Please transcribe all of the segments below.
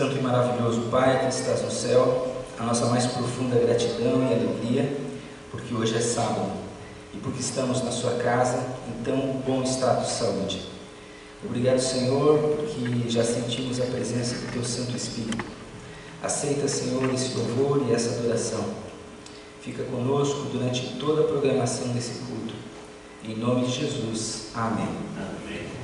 Santo e maravilhoso Pai que estás no céu, a nossa mais profunda gratidão e alegria, porque hoje é sábado e porque estamos na sua casa em tão bom estado de saúde. Obrigado, Senhor, porque já sentimos a presença do Teu Santo Espírito. Aceita, Senhor, esse louvor e essa adoração. Fica conosco durante toda a programação desse culto. Em nome de Jesus. Amém. Amém.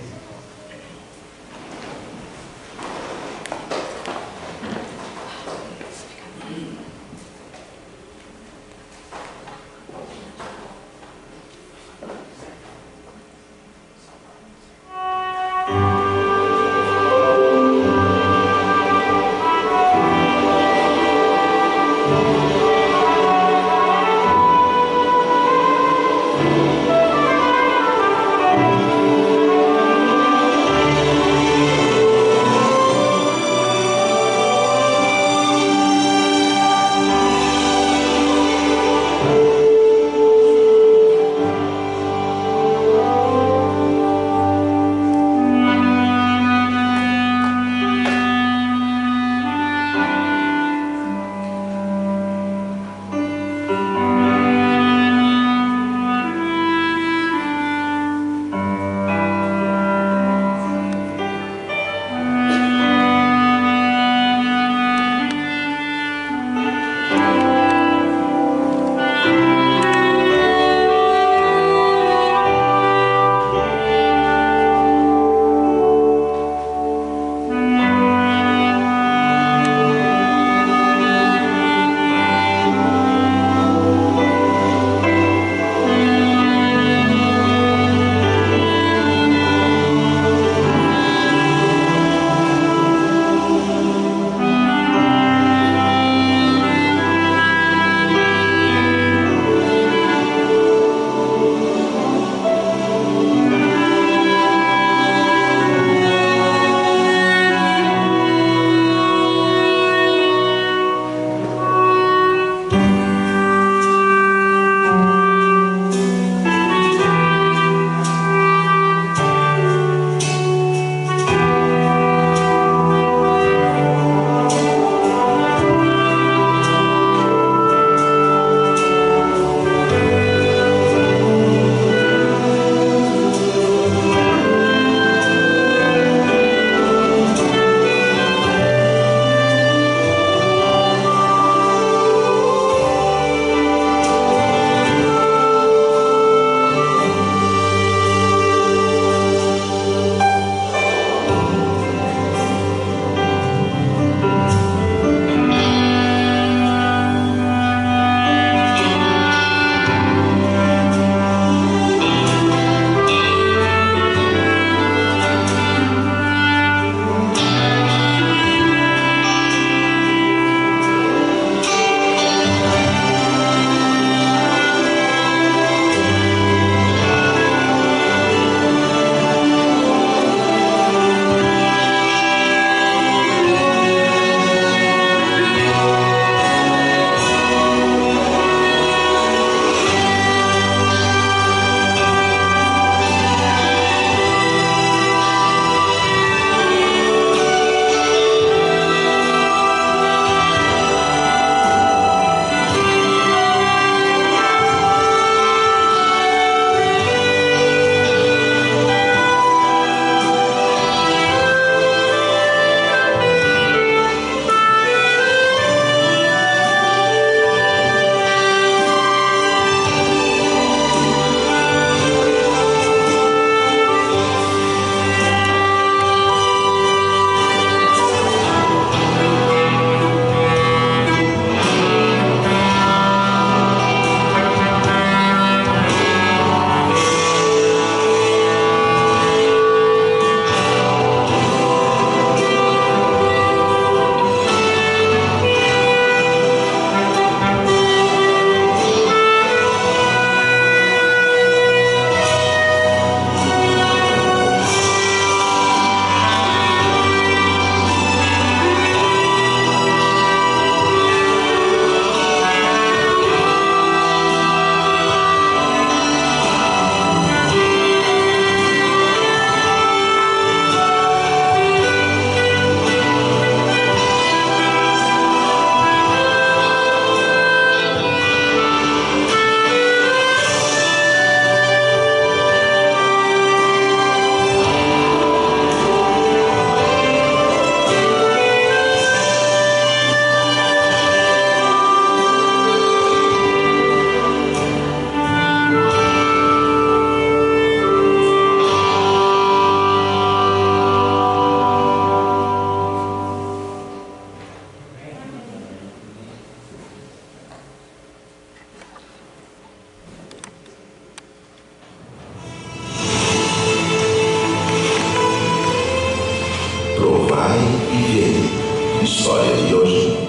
história de hoje: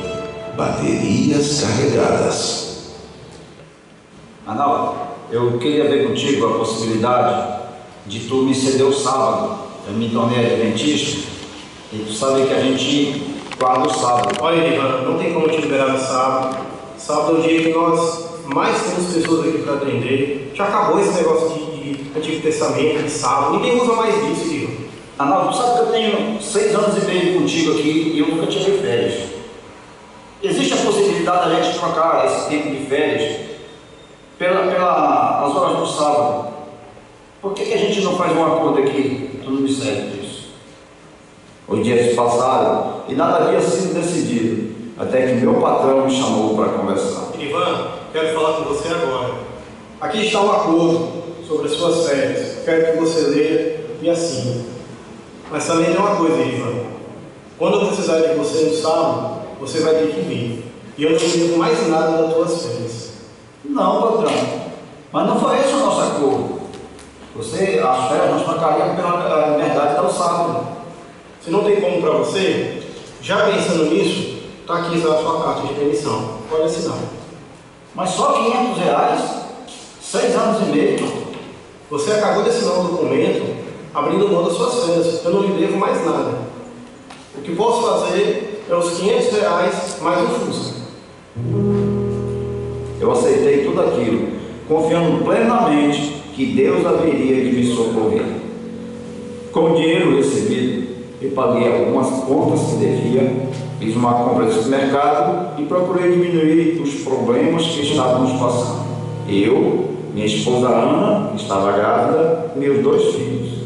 baterias carregadas. Arnaldo, eu queria ver contigo a possibilidade de tu me ceder o sábado. Eu me tornei adventista e tu sabe que a gente guarda o sábado. Olha, Ivan, não tem como te liberar no sábado. Sábado é o dia que nós mais temos pessoas aqui para atender. Já acabou esse negócio de Antigo Testamento, de sábado. Ninguém usa mais isso, Ivan. Arnaldo, tu sabe que eu tenho 6 anos e meio contigo aqui e eu nunca tirei férias. Existe a possibilidade da gente trocar esse tempo de férias pelas horas do sábado. Por que a gente não faz um acordo aqui? Tu não me serve disso. Os dias passaram e nada havia sido decidido, até que meu patrão me chamou para conversar. Ivan, quero falar com você agora. Aqui está um acordo sobre as suas férias. Quero que você leia e assine. Mas também tem uma coisa, Ivan. Quando eu precisar de você no sábado, você vai ter que vir. E eu não devo mais nada das tuas férias. Não, patrão. Mas não foi esse o nosso acordo. As férias nós marcaríamos pela liberdade do sábado. Se não tem como para você, já pensando nisso, está aqui a sua carta de demissão. Pode assinar. Mas só R$500? 6 anos e meio? Você acabou de assinar um documento abrindo mão das suas férias. Eu não lhe devo mais nada. O que posso fazer é os R$500 mais o Fusca. Eu aceitei tudo aquilo, confiando plenamente que Deus haveria de me socorrer. Com o dinheiro recebido, eu paguei algumas contas que devia, fiz uma compra de supermercado e procurei diminuir os problemas que estávamos passando. Eu, minha esposa Ana, que estava grávida, e meus 2 filhos.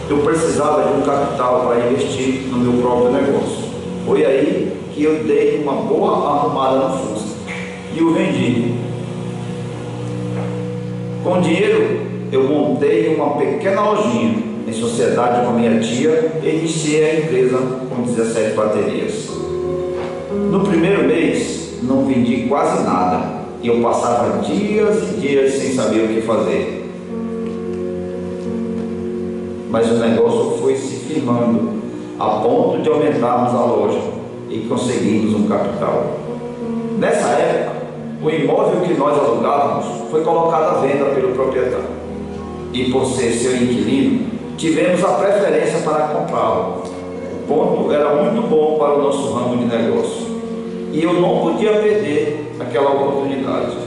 Eu precisava de um capital para investir no meu próprio negócio. Foi aí que eu dei uma boa arrumada no Fusca e o vendi. Com o dinheiro, eu montei uma pequena lojinha em sociedade com a minha tia e iniciei a empresa com 17 baterias. No primeiro mês, não vendi quase nada e eu passava dias e dias sem saber o que fazer. Mas o negócio foi se firmando a ponto de aumentarmos a loja e conseguimos um capital. Nessa época, o imóvel que nós alugávamos foi colocado à venda pelo proprietário e, por ser seu inquilino, tivemos a preferência para comprá-lo. O ponto era muito bom para o nosso ramo de negócio e eu não podia perder aquela oportunidade.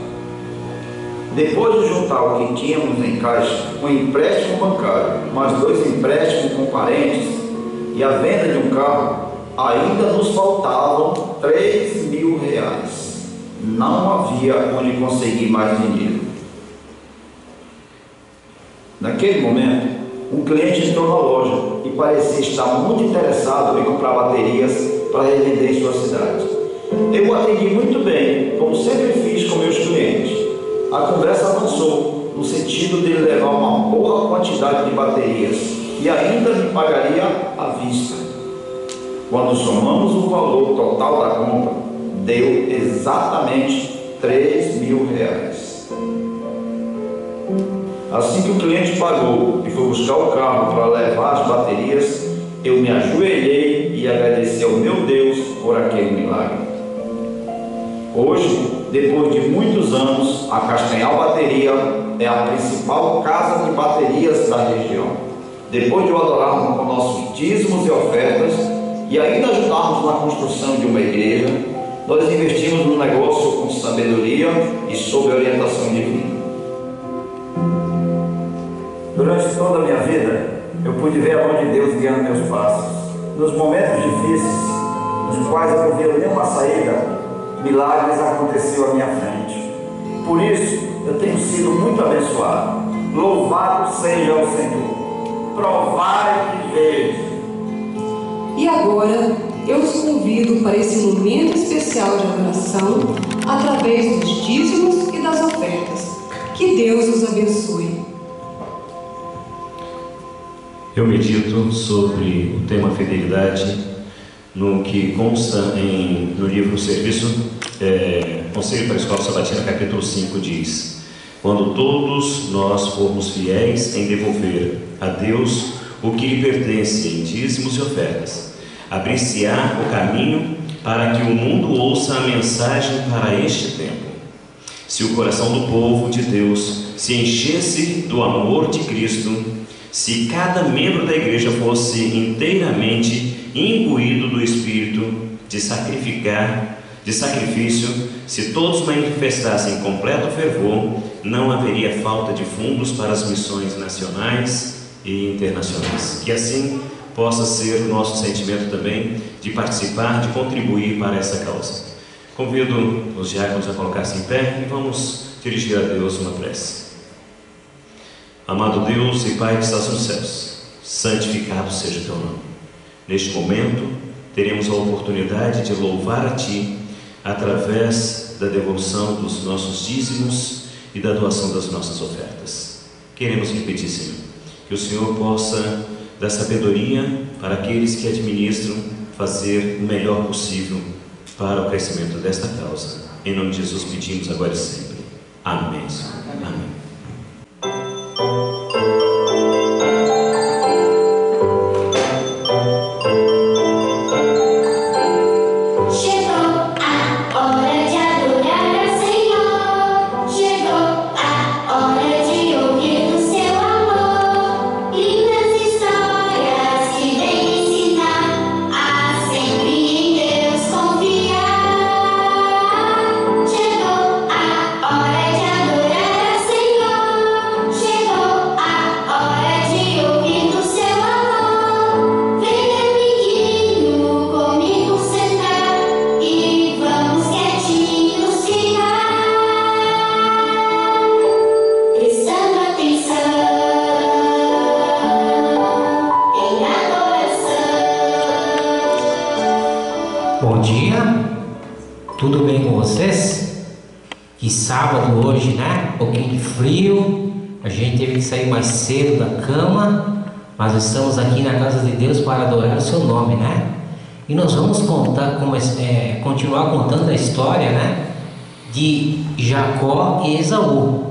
Depois de juntar o que tínhamos em caixa, um empréstimo bancário, mais 2 empréstimos com parentes e a venda de um carro, ainda nos faltavam R$3.000. Não havia onde conseguir mais dinheiro. Naquele momento, um cliente entrou na loja e parecia estar muito interessado em comprar baterias para revender em sua cidade. Eu o atendi muito bem, como sempre fiz com meus clientes. A conversa avançou no sentido de ele levar uma boa quantidade de baterias e ainda me pagaria à vista. Quando somamos o valor total da compra, deu exatamente R$3.000. Assim que o cliente pagou e foi buscar o carro para levar as baterias, eu me ajoelhei e agradeci ao meu Deus por aquele milagre. Hoje, depois de muitos anos, a Castanhal Bateria é a principal casa de baterias da região. Depois de o adorarmos com nossos dízimos e ofertas e ainda ajudarmos na construção de uma igreja, nós investimos no negócio com sabedoria e sob orientação divina. Durante toda a minha vida, eu pude ver a mão de Deus guiando meus passos. Nos momentos difíceis, nos quais eu não via nenhuma saída, milagres aconteciam à minha frente. Por isso, eu tenho sido muito abençoado. Louvado seja o Senhor. Provai e veja. E agora, eu os convido para esse momento especial de adoração, através dos dízimos e das ofertas. Que Deus os abençoe. Eu medito sobre o tema fidelidade no que consta no livro Serviço, Conselho para a Escola Sabatina, capítulo 5, diz: quando todos nós formos fiéis em devolver a Deus o que lhe pertence em dízimos e ofertas, abrir-se-á o caminho para que o mundo ouça a mensagem para este tempo. Se o coração do povo de Deus se enchesse do amor de Cristo, se cada membro da igreja fosse inteiramente imbuído do espírito de sacrifício, se todos manifestassem completo fervor, não haveria falta de fundos para as missões nacionais e internacionais. Que assim possa ser o nosso sentimento também de participar, de contribuir para essa causa. Convido os diáconos a colocar-se em pé e vamos dirigir a Deus uma prece. Amado Deus e Pai que estás nos céus, santificado seja o teu nome. Neste momento, teremos a oportunidade de louvar a Ti através da devolução dos nossos dízimos e da doação das nossas ofertas. Queremos repetir, Senhor, que o Senhor possa dar sabedoria para aqueles que administram, fazer o melhor possível para o crescimento desta causa. Em nome de Jesus pedimos agora e sempre. Amém, Senhor. Amém. Bom dia, tudo bem com vocês? Que sábado hoje, né? Um pouquinho de frio, a gente teve que sair mais cedo da cama, mas estamos aqui na casa de Deus para adorar o seu nome, né? E nós vamos continuar contando a história, né? De Jacó e Esaú.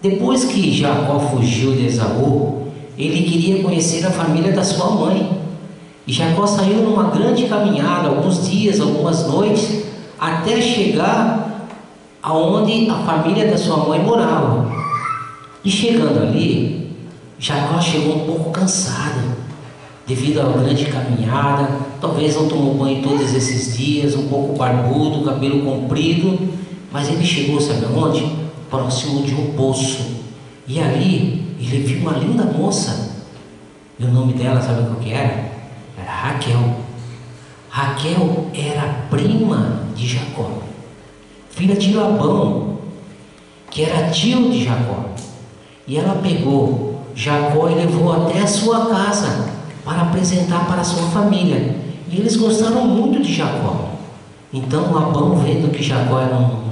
Depois que Jacó fugiu de Esaú, ele queria conhecer a família da sua mãe. E Jacó saiu numa grande caminhada, alguns dias, algumas noites, até chegar aonde a família da sua mãe morava. E chegando ali, Jacó chegou um pouco cansado, devido à grande caminhada, talvez não tomou banho todos esses dias, um pouco barbudo, cabelo comprido, mas ele chegou, sabe aonde? Próximo de um poço. E ali, ele viu uma linda moça, e o nome dela, sabe qual que era? Era Raquel. Raquel era prima de Jacó, filha de Labão, que era tio de Jacó. E ela pegou Jacó e levou até a sua casa para apresentar para a sua família. E eles gostaram muito de Jacó. Então Labão, vendo que Jacó era um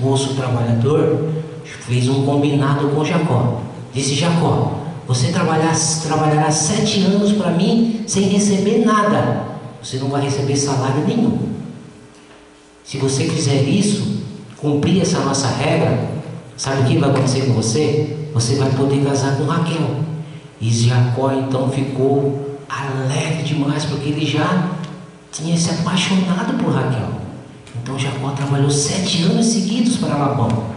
moço trabalhador, fez um combinado com Jacó. Disse: Jacó, você trabalhará 7 anos para mim sem receber nada. Você não vai receber salário nenhum. Se você fizer isso, cumprir essa nossa regra, sabe o que vai acontecer com você? Você vai poder casar com Raquel. E Jacó então ficou alegre demais, porque ele já tinha se apaixonado por Raquel. Então Jacó trabalhou 7 anos seguidos para Labão.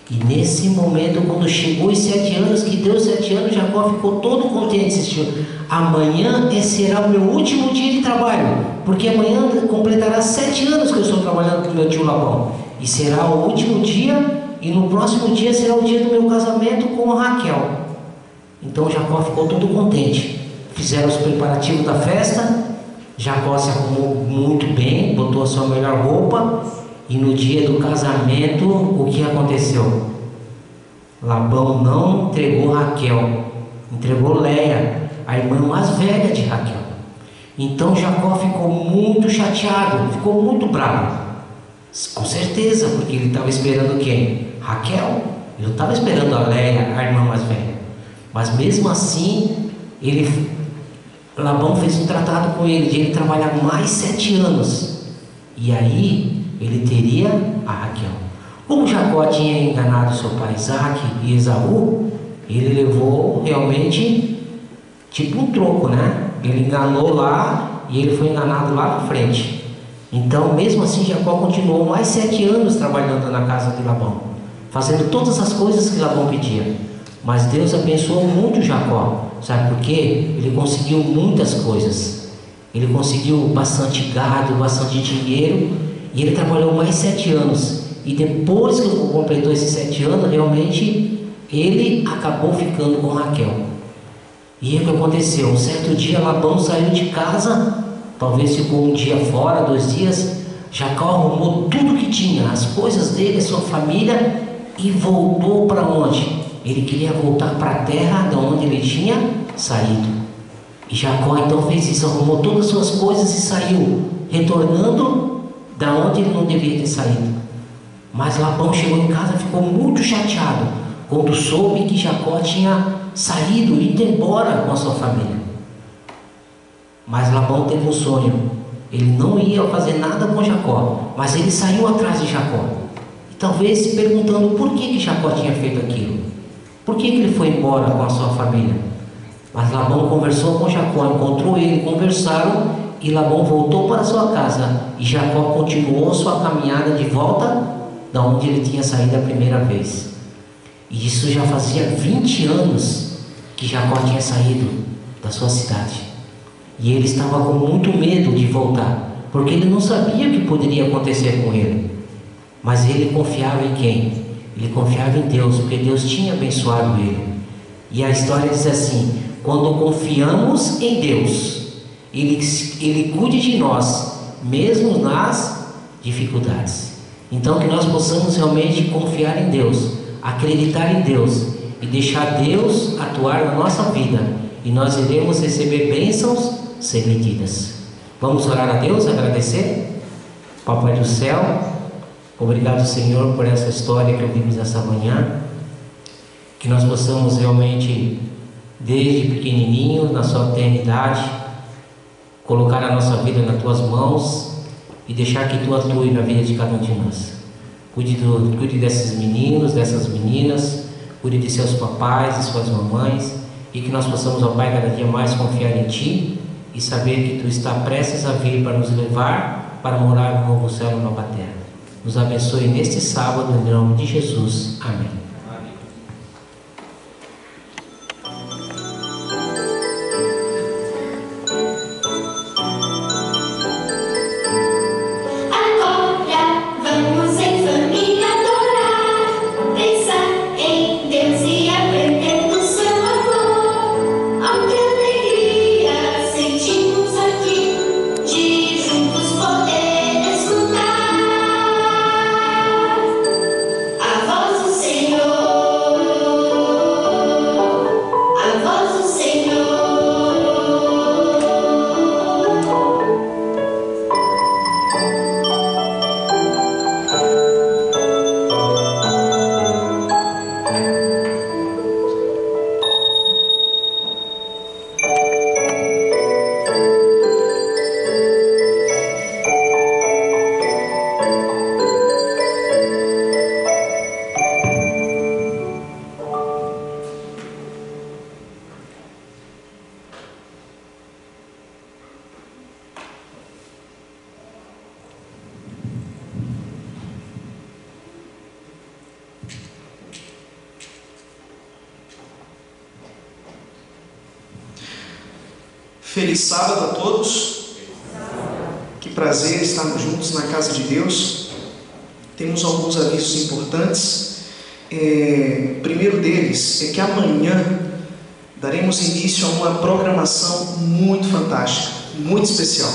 E nesse momento, quando chegou os 7 anos, que deu 7 anos, Jacó ficou todo contente. Disse: amanhã será o meu último dia de trabalho, porque amanhã completará 7 anos que eu estou trabalhando com meu tio Labão. E será o último dia, e no próximo dia será o dia do meu casamento com a Raquel. Então Jacó ficou todo contente. Fizeram os preparativos da festa. Jacó se arrumou muito bem, botou a sua melhor roupa. E no dia do casamento, o que aconteceu? Labão não entregou Raquel, entregou Léia, a irmã mais velha de Raquel. Então Jacó ficou muito chateado, ficou muito bravo. Com certeza, porque ele estava esperando quem? Raquel. Ele não estava esperando a Léia, a irmã mais velha. Mas mesmo assim, Labão fez um tratado com ele, de ele trabalhar mais 7 anos. E aí ele teria a Raquel. Como Jacó tinha enganado seu pai Isaac e Esaú, ele levou realmente tipo um troco, né? Ele enganou lá e ele foi enganado lá na frente. Então, mesmo assim, Jacó continuou mais 7 anos trabalhando na casa de Labão, fazendo todas as coisas que Labão pedia. Mas Deus abençoou muito Jacó. Sabe por quê? Ele conseguiu muitas coisas. Ele conseguiu bastante gado, bastante dinheiro, e ele trabalhou mais 7 anos. E depois que completou esses 7 anos, realmente ele acabou ficando com Raquel. E o que aconteceu? Um certo dia Labão saiu de casa, talvez ficou um dia fora, 2 dias. Jacó arrumou tudo que tinha, as coisas dele, a sua família, e voltou para onde? Ele queria voltar para a terra de onde ele tinha saído. E Jacó então fez isso, arrumou todas as suas coisas e saiu, retornando da onde ele não devia ter saído. Mas Labão chegou em casa e ficou muito chateado quando soube que Jacó tinha saído e ido embora com a sua família. Mas Labão teve um sonho. Ele não ia fazer nada com Jacó, mas ele saiu atrás de Jacó. E talvez se perguntando por que Jacó tinha feito aquilo. Por que ele foi embora com a sua família? Mas Labão conversou com Jacó, encontrou ele, conversaram, e Labão voltou para sua casa. E Jacó continuou sua caminhada de volta da onde ele tinha saído a primeira vez. E isso já fazia 20 anos que Jacó tinha saído da sua cidade. E ele estava com muito medo de voltar, porque ele não sabia o que poderia acontecer com ele. Mas ele confiava em quem? Ele confiava em Deus, porque Deus tinha abençoado ele. E a história diz assim: quando confiamos em Deus, Ele cuide de nós, mesmo nas dificuldades. Então que nós possamos realmente confiar em Deus, acreditar em Deus e deixar Deus atuar na nossa vida, e nós iremos receber bênçãos sem medidas. Vamos orar a Deus, agradecer. Papai do céu, obrigado, Senhor, por essa história que ouvimos essa manhã. Que nós possamos realmente, desde pequenininho, na sua eternidade, colocar a nossa vida nas tuas mãos e deixar que tu atue na vida de cada um de nós. Cuide desses meninos, dessas meninas, cuide de seus papais, de suas mamães, e que nós possamos, ó Pai, cada dia mais confiar em Ti e saber que Tu está prestes a vir para nos levar para morar no novo céu e nova terra. Nos abençoe neste sábado, em nome de Jesus. Amém. Feliz sábado a todos. Que prazer estarmos juntos na casa de Deus. Temos alguns avisos importantes. O primeiro deles é que amanhã daremos início a uma programação muito fantástica, muito especial.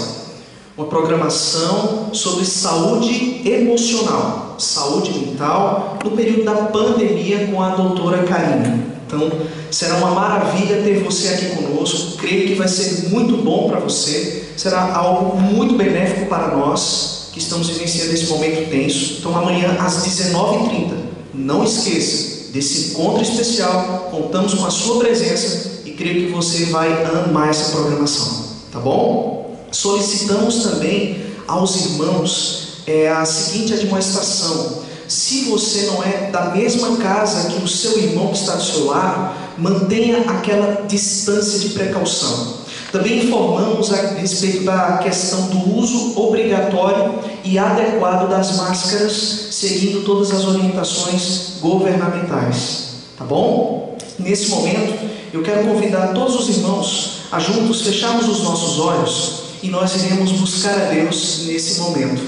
Uma programação sobre saúde emocional, saúde mental, no período da pandemia, com a doutora Karina. Então, será uma maravilha ter você aqui conosco. Creio que vai ser muito bom para você. Será algo muito benéfico para nós que estamos vivenciando esse momento tenso. Então, amanhã às 19h30, não esqueça desse encontro especial. Contamos com a sua presença e creio que você vai amar essa programação. Tá bom? Solicitamos também aos irmãos a seguinte admoestação. Se você não é da mesma casa que o seu irmão que está do seu lado, mantenha aquela distância de precaução. Também informamos a respeito da questão do uso obrigatório e adequado das máscaras, seguindo todas as orientações governamentais. Tá bom? Nesse momento, eu quero convidar todos os irmãos a juntos fecharmos os nossos olhos e nós iremos buscar a Deus nesse momento.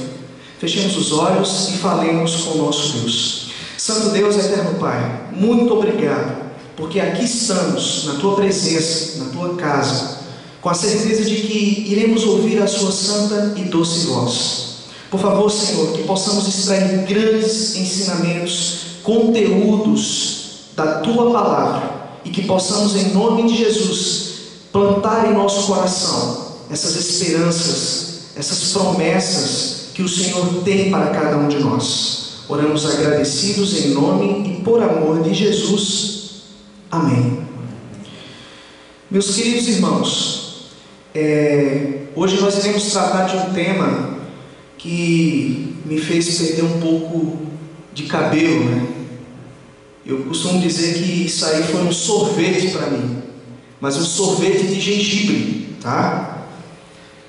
Fechemos os olhos e falemos com o nosso Deus. Santo Deus, eterno Pai, muito obrigado, porque aqui estamos, na Tua presença, na Tua casa, com a certeza de que iremos ouvir a Sua santa e doce voz. Por favor, Senhor, que possamos extrair grandes ensinamentos, conteúdos da Tua palavra, e que possamos, em nome de Jesus, plantar em nosso coração essas esperanças, essas promessas que o Senhor tem para cada um de nós. Oramos agradecidos em nome e por amor de Jesus. Amém. Meus queridos irmãos, hoje nós iremos tratar de um tema que me fez perder um pouco de cabelo, né? Eu costumo dizer que isso aí foi um sorvete para mim, mas um sorvete de gengibre, tá?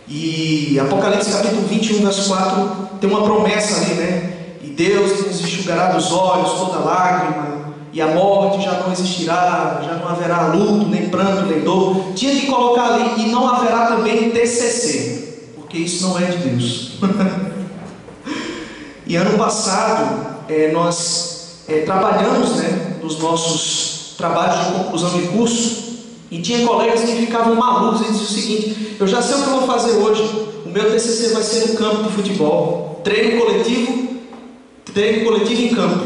E Apocalipse capítulo 21, verso 4, tem uma promessa ali, né? E Deus nos enxugará dos olhos toda lágrima, e a morte já não existirá, já não haverá luto, nem pranto, nem dor. Tinha que colocar ali, e não haverá também TCC, porque isso não é de Deus. E ano passado, nós trabalhamos, né, nos nossos trabalhos de conclusão de curso, e tinha colegas que ficavam malucos e diziam o seguinte: eu já sei o que eu vou fazer hoje, o meu TCC vai ser no campo de futebol, treino coletivo em campo,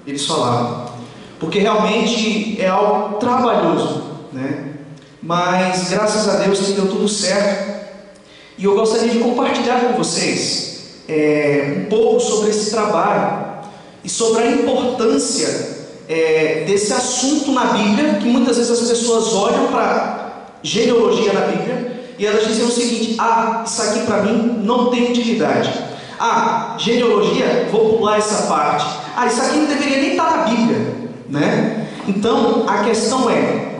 eles falavam, porque realmente é algo trabalhoso, né? Mas graças a Deus que deu tudo certo, e eu gostaria de compartilhar com vocês um pouco sobre esse trabalho e sobre a importância desse assunto na Bíblia, que muitas vezes as pessoas olham para genealogia na Bíblia e elas dizem o seguinte: isso aqui para mim não tem utilidade. Genealogia, vou pular essa parte. Isso aqui não deveria nem estar na Bíblia, né? Então a questão é: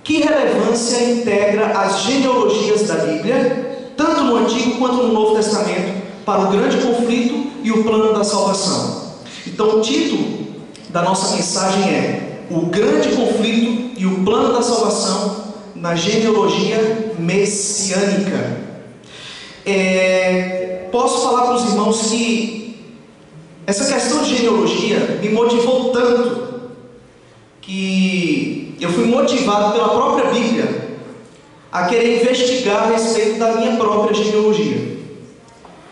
que relevância integra as genealogias da Bíblia, tanto no Antigo quanto no Novo Testamento, para o grande conflito e o plano da salvação? Então o título da nossa mensagem é: o grande conflito e o plano da salvação na genealogia messiânica. Posso falar para os irmãos que essa questão de genealogia me motivou tanto que eu fui motivado pela própria Bíblia a querer investigar a respeito da minha própria genealogia.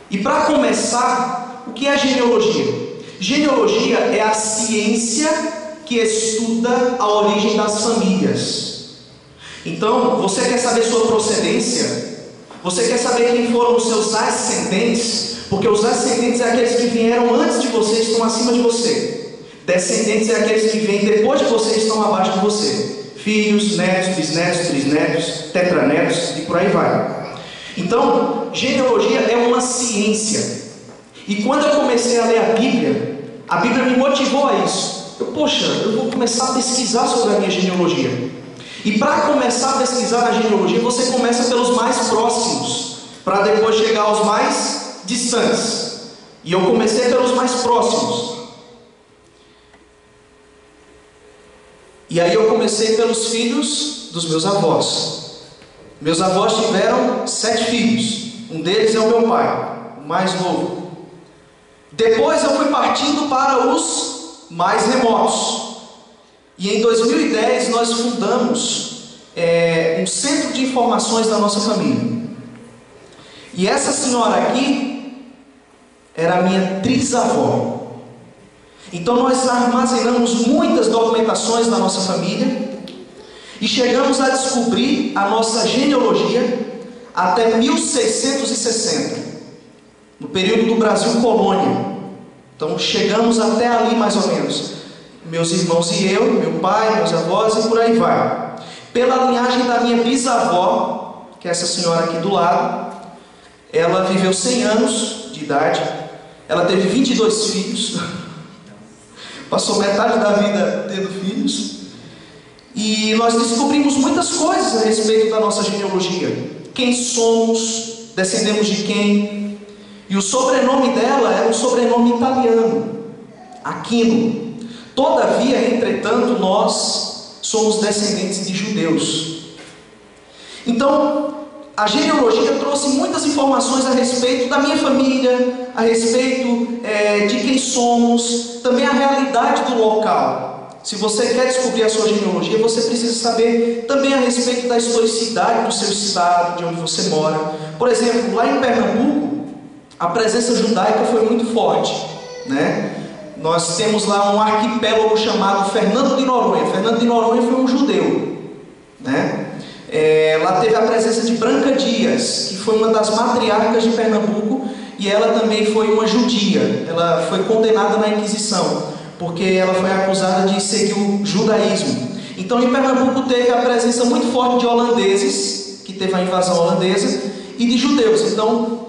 E para começar, o que é genealogia? Genealogia é a ciência que estuda a origem das famílias. Então, você quer saber sua procedência? Você quer saber quem foram os seus ascendentes? Porque os ascendentes é aqueles que vieram antes de você e estão acima de você. Descendentes é aqueles que vêm depois de você e estão abaixo de você. Filhos, netos, bisnetos, trisnetos, tetranetos e por aí vai. Então, genealogia é uma ciência. E quando eu comecei a ler a Bíblia me motivou a isso. Eu vou começar a pesquisar sobre a minha genealogia. E para começar a pesquisar a genealogia, você começa pelos mais próximos, para depois chegar aos mais distantes. E eu comecei pelos mais próximos. E aí eu comecei pelos filhos dos meus avós. Meus avós tiveram 7 filhos. Um deles é o meu pai, o mais novo. Depois eu fui partindo para os mais remotos. E em 2010 nós fundamos um centro de informações da nossa família. E essa senhora aqui era a minha trisavó. Então nós armazenamos muitas documentações da nossa família e chegamos a descobrir a nossa genealogia até 1660, no período do Brasil colônia. Então chegamos até ali mais ou menos, meus irmãos e eu, meu pai, meus avós e por aí vai. Pela linhagem da minha bisavó, que é essa senhora aqui do lado, ela viveu 100 anos de idade, ela teve 22 filhos, passou metade da vida tendo filhos, E nós descobrimos muitas coisas a respeito da nossa genealogia. Quem somos, descendemos de quem. E o sobrenome dela era um sobrenome italiano, Aquino. Todavia, entretanto, nós somos descendentes de judeus. Então, a genealogia trouxe muitas informações a respeito da minha família, a respeito de quem somos, também a realidade do local. Se você quer descobrir a sua genealogia, você precisa saber também a respeito da historicidade do seu estado, de onde você mora. Por exemplo, lá em Pernambuco, a presença judaica foi muito forte, né? Nós temos lá um arquipélago chamado Fernando de Noronha. Fernando de Noronha foi um judeu, né? Lá teve a presença de Branca Dias, que foi uma das matriarcas de Pernambuco, e ela também foi uma judia. Ela foi condenada na Inquisição, porque ela foi acusada de seguir o judaísmo. Então, em Pernambuco teve a presença muito forte de holandeses, que teve a invasão holandesa, e de judeus. Então,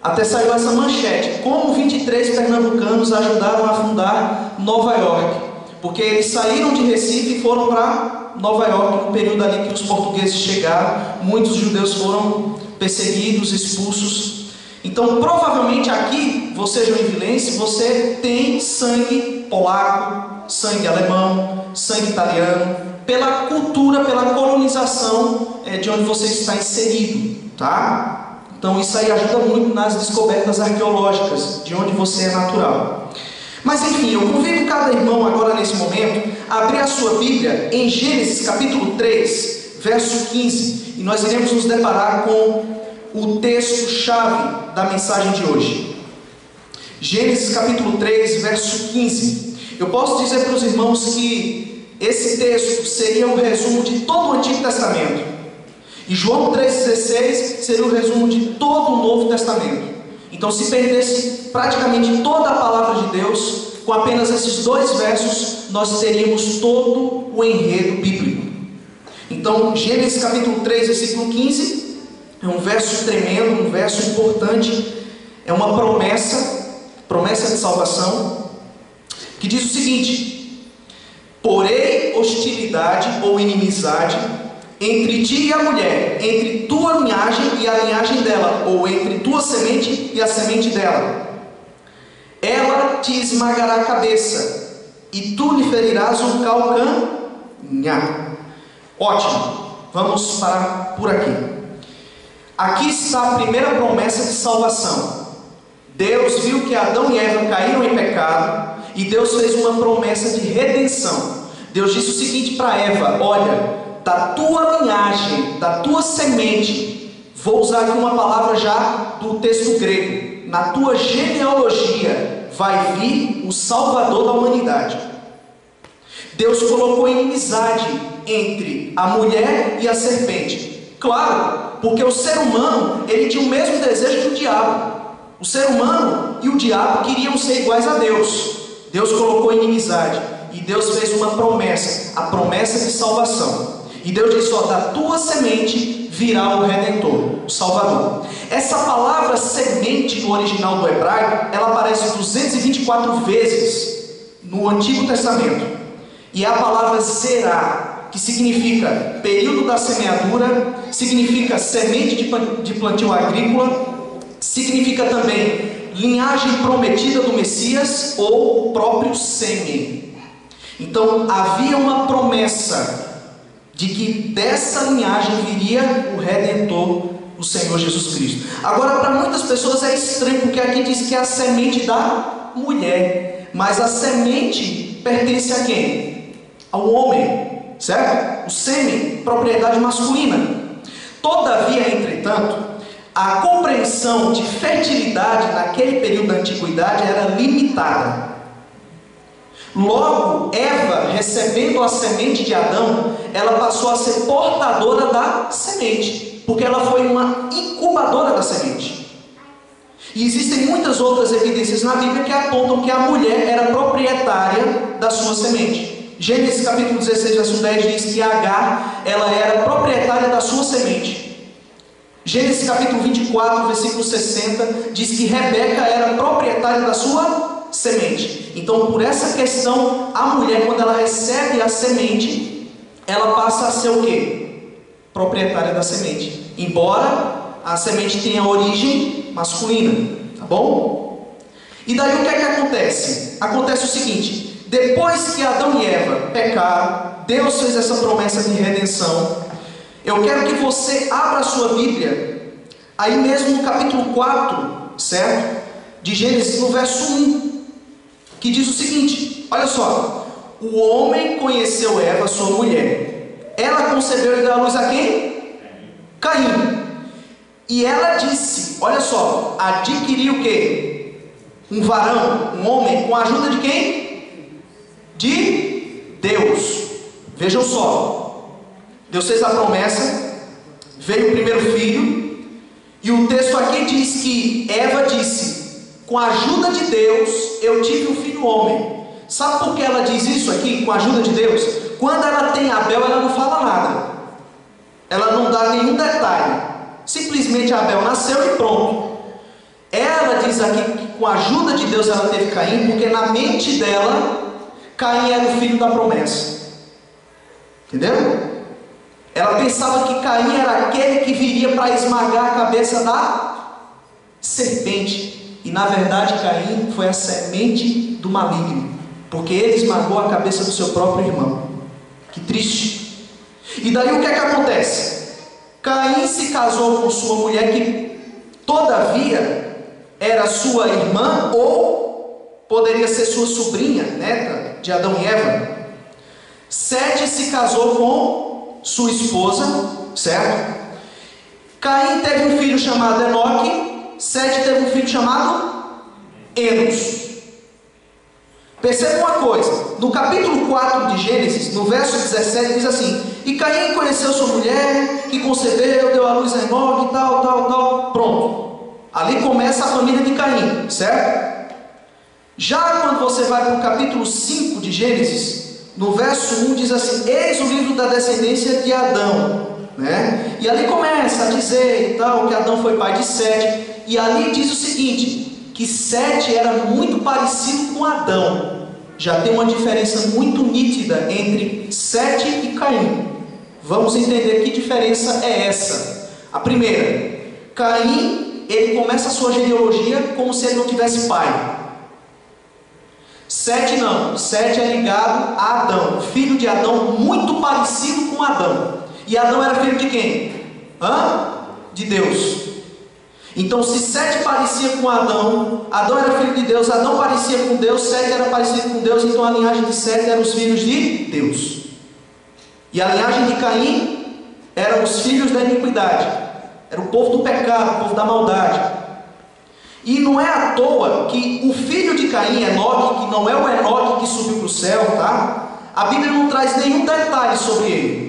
até saiu essa manchete: como 23 pernambucanos ajudaram a fundar Nova York, porque eles saíram de Recife e foram para Nova York no período ali que os portugueses chegaram. Muitos judeus foram perseguidos, expulsos. Então, provavelmente aqui, você joinvilense, você tem sangue polaco, sangue alemão, sangue italiano, pela cultura, pela colonização de onde você está inserido, tá? Então isso aí ajuda muito nas descobertas arqueológicas, de onde você é natural. Mas enfim, eu convido cada irmão agora nesse momento a abrir a sua Bíblia em Gênesis capítulo 3, verso 15, e nós iremos nos deparar com o texto-chave da mensagem de hoje. Gênesis capítulo 3, verso 15. Eu posso dizer para os irmãos que esse texto seria o resumo de todo o Antigo Testamento, e João 3,16 seria o resumo de todo o Novo Testamento. Então, se perdesse praticamente toda a palavra de Deus, com apenas esses dois versos, nós teríamos todo o enredo bíblico. Então, Gênesis capítulo 3, versículo 15, é um verso tremendo, um verso importante, é uma promessa de salvação, que diz o seguinte: porém hostilidade ou inimizade entre ti e a mulher, entre tua linhagem e a linhagem dela, ou entre tua semente e a semente dela. Ela te esmagará a cabeça, e tu lhe ferirás o calcanhar. Ótimo, vamos parar por aqui. Aqui está a primeira promessa de salvação. Deus viu que Adão e Eva caíram em pecado, e Deus fez uma promessa de redenção. Deus disse o seguinte para Eva: olha, da tua linhagem, da tua semente, vou usar aqui uma palavra já do texto grego, na tua genealogia vai vir o Salvador da humanidade. Deus colocou inimizade entre a mulher e a serpente. Claro, porque o ser humano, ele tinha o mesmo desejo que o diabo. O ser humano e o diabo queriam ser iguais a Deus. Deus colocou inimizade, e Deus fez uma promessa, a promessa de salvação. E Deus disse: ó, da tua semente virá o Redentor, o Salvador. Essa palavra semente no original do hebraico, ela aparece 224 vezes no Antigo Testamento. E é a palavra zerá, que significa período da semeadura, significa semente de plantio agrícola, significa também linhagem prometida do Messias ou o próprio sêmen. Então havia uma promessa de que dessa linhagem viria o Redentor, o Senhor Jesus Cristo. Agora, para muitas pessoas é estranho, porque aqui diz que é a semente da mulher, mas a semente pertence a quem? Ao homem, certo? O sêmen, propriedade masculina. Todavia, entretanto, a compreensão de fertilidade naquele período da antiguidade era limitada. Logo, Eva, recebendo a semente de Adão, ela passou a ser portadora da semente, porque ela foi uma incubadora da semente. E existem muitas outras evidências na Bíblia que apontam que a mulher era proprietária da sua semente. Gênesis capítulo 16, verso 10 diz que Agar, ela era proprietária da sua semente. Gênesis capítulo 24, versículo 60 diz que Rebeca era proprietária da sua semente. Então, por essa questão, a mulher, quando ela recebe a semente, ela passa a ser o quê? Proprietária da semente. Embora a semente tenha origem masculina, tá bom? E daí o que é que acontece? Acontece o seguinte: depois que Adão e Eva pecaram, Deus fez essa promessa de redenção. Eu quero que você abra a sua Bíblia, aí mesmo no capítulo 4, certo? De Gênesis, no verso 1, que diz o seguinte: olha só, o homem conheceu Eva, sua mulher, ela concebeu e deu à luz a quem? Caim. E ela disse, olha só, adquiriu o quê? Um varão, um homem, com a ajuda de quem? De Deus. Vejam só, Deus fez a promessa, veio o primeiro filho, e o texto aqui diz que Eva disse: com a ajuda de Deus eu tive um filho homem. Sabe por que ela diz isso aqui, com a ajuda de Deus? Quando ela tem Abel, ela não fala nada, ela não dá nenhum detalhe, simplesmente Abel nasceu e pronto. Ela diz aqui que com a ajuda de Deus ela teve Caim, porque na mente dela Caim era o filho da promessa. Entendeu? Ela pensava que Caim era aquele que viria para esmagar a cabeça da serpente. E na verdade Caim foi a semente do maligno, porque ele esmagou a cabeça do seu próprio irmão. Que triste. E daí o que é que acontece? Caim se casou com sua mulher, que todavia era sua irmã, ou poderia ser sua sobrinha, neta de Adão e Eva. Sete se casou com sua esposa, certo? Caim teve um filho chamado Enoque, Sete teve um filho chamado Enos. Perceba uma coisa, no capítulo 4 de Gênesis, no verso 17, diz assim: e Caim conheceu sua mulher, que concebeu, deu à luz a Enoque, tal. Pronto. Ali começa a família de Caim, certo? Já quando você vai para o capítulo 5 de Gênesis, no verso 1 diz assim: eis o livro da descendência de Adão, né? E ali começa a dizer e tal, que Adão foi pai de Sete. E ali diz o seguinte, que Sete era muito parecido com Adão. Já tem uma diferença muito nítida entre Sete e Caim. Vamos entender que diferença é essa. A primeira, Caim, ele começa a sua genealogia como se ele não tivesse pai. Sete não, Sete é ligado a Adão, filho de Adão, muito parecido com Adão. E Adão era filho de quem? De Deus. Então, se Sete parecia com Adão, Adão era filho de Deus, Adão parecia com Deus, Sete era parecido com Deus, então a linhagem de Sete eram os filhos de Deus. E a linhagem de Caim eram os filhos da iniquidade, era o povo do pecado, o povo da maldade. E não é à toa que o filho de Caim, Enoque, que não é o Enoque que subiu para o céu, tá? A Bíblia não traz nenhum detalhe sobre ele.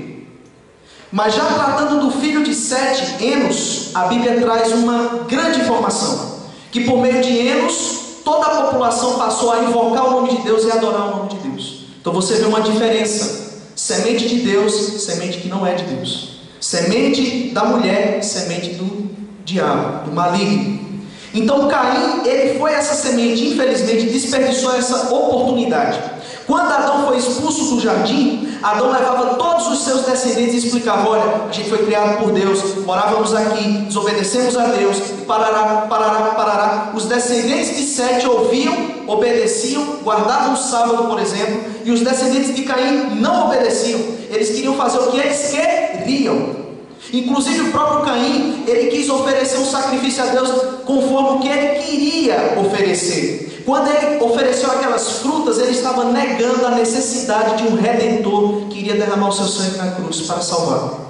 Mas já tratando do filho de Sete, Enos, a Bíblia traz uma grande informação, que por meio de Enos, toda a população passou a invocar o nome de Deus e adorar o nome de Deus. Então você vê uma diferença: semente de Deus, semente que não é de Deus, semente da mulher, semente do diabo, do maligno. Então Caim, ele foi essa semente, infelizmente desperdiçou essa oportunidade. Quando Adão foi expulso do jardim, Adão levava todos os seus descendentes e explicava: olha, a gente foi criado por Deus, morávamos aqui, desobedecemos a Deus, parará. Os descendentes de Sete ouviam, obedeciam, guardavam o sábado, por exemplo, e os descendentes de Caim não obedeciam, eles queriam fazer o que eles queriam. Inclusive o próprio Caim, ele quis oferecer um sacrifício a Deus conforme o que ele queria oferecer. Quando ele ofereceu aquelas frutas, ele estava negando a necessidade de um Redentor que iria derramar o seu sangue na cruz para salvar.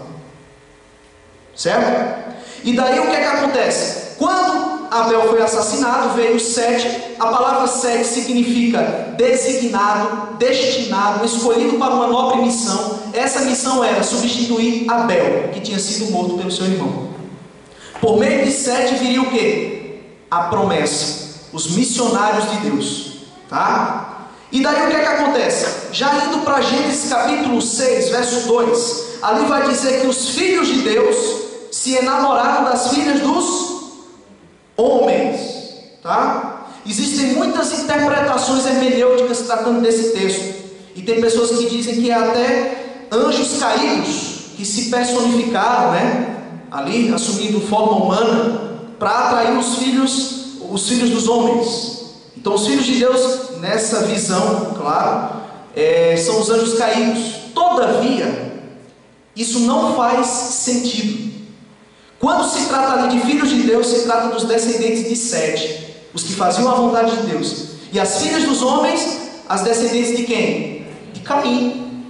Certo? E daí o que é que acontece? Quando Abel foi assassinado, veio Sete. A palavra Sete significa designado, destinado, escolhido para uma nobre missão. Essa missão era substituir Abel, que tinha sido morto pelo seu irmão. Por meio de Sete viria o quê? A promessa. Os missionários de Deus, tá? E daí o que é que acontece? Já indo para Gênesis capítulo 6, verso 2, ali vai dizer que os filhos de Deus se enamoraram das filhas dos homens, tá? Existem muitas interpretações hermenêuticas tratando desse texto, e tem pessoas que dizem que é até anjos caídos que se personificaram, né, ali assumindo forma humana para atrair os filhos dos homens. Então os filhos de Deus nessa visão, claro, são os anjos caídos. Todavia, isso não faz sentido. Quando se trata ali de filhos de Deus, se trata dos descendentes de Sete, os que faziam a vontade de Deus. E as filhas dos homens, as descendentes de quem? De Caim.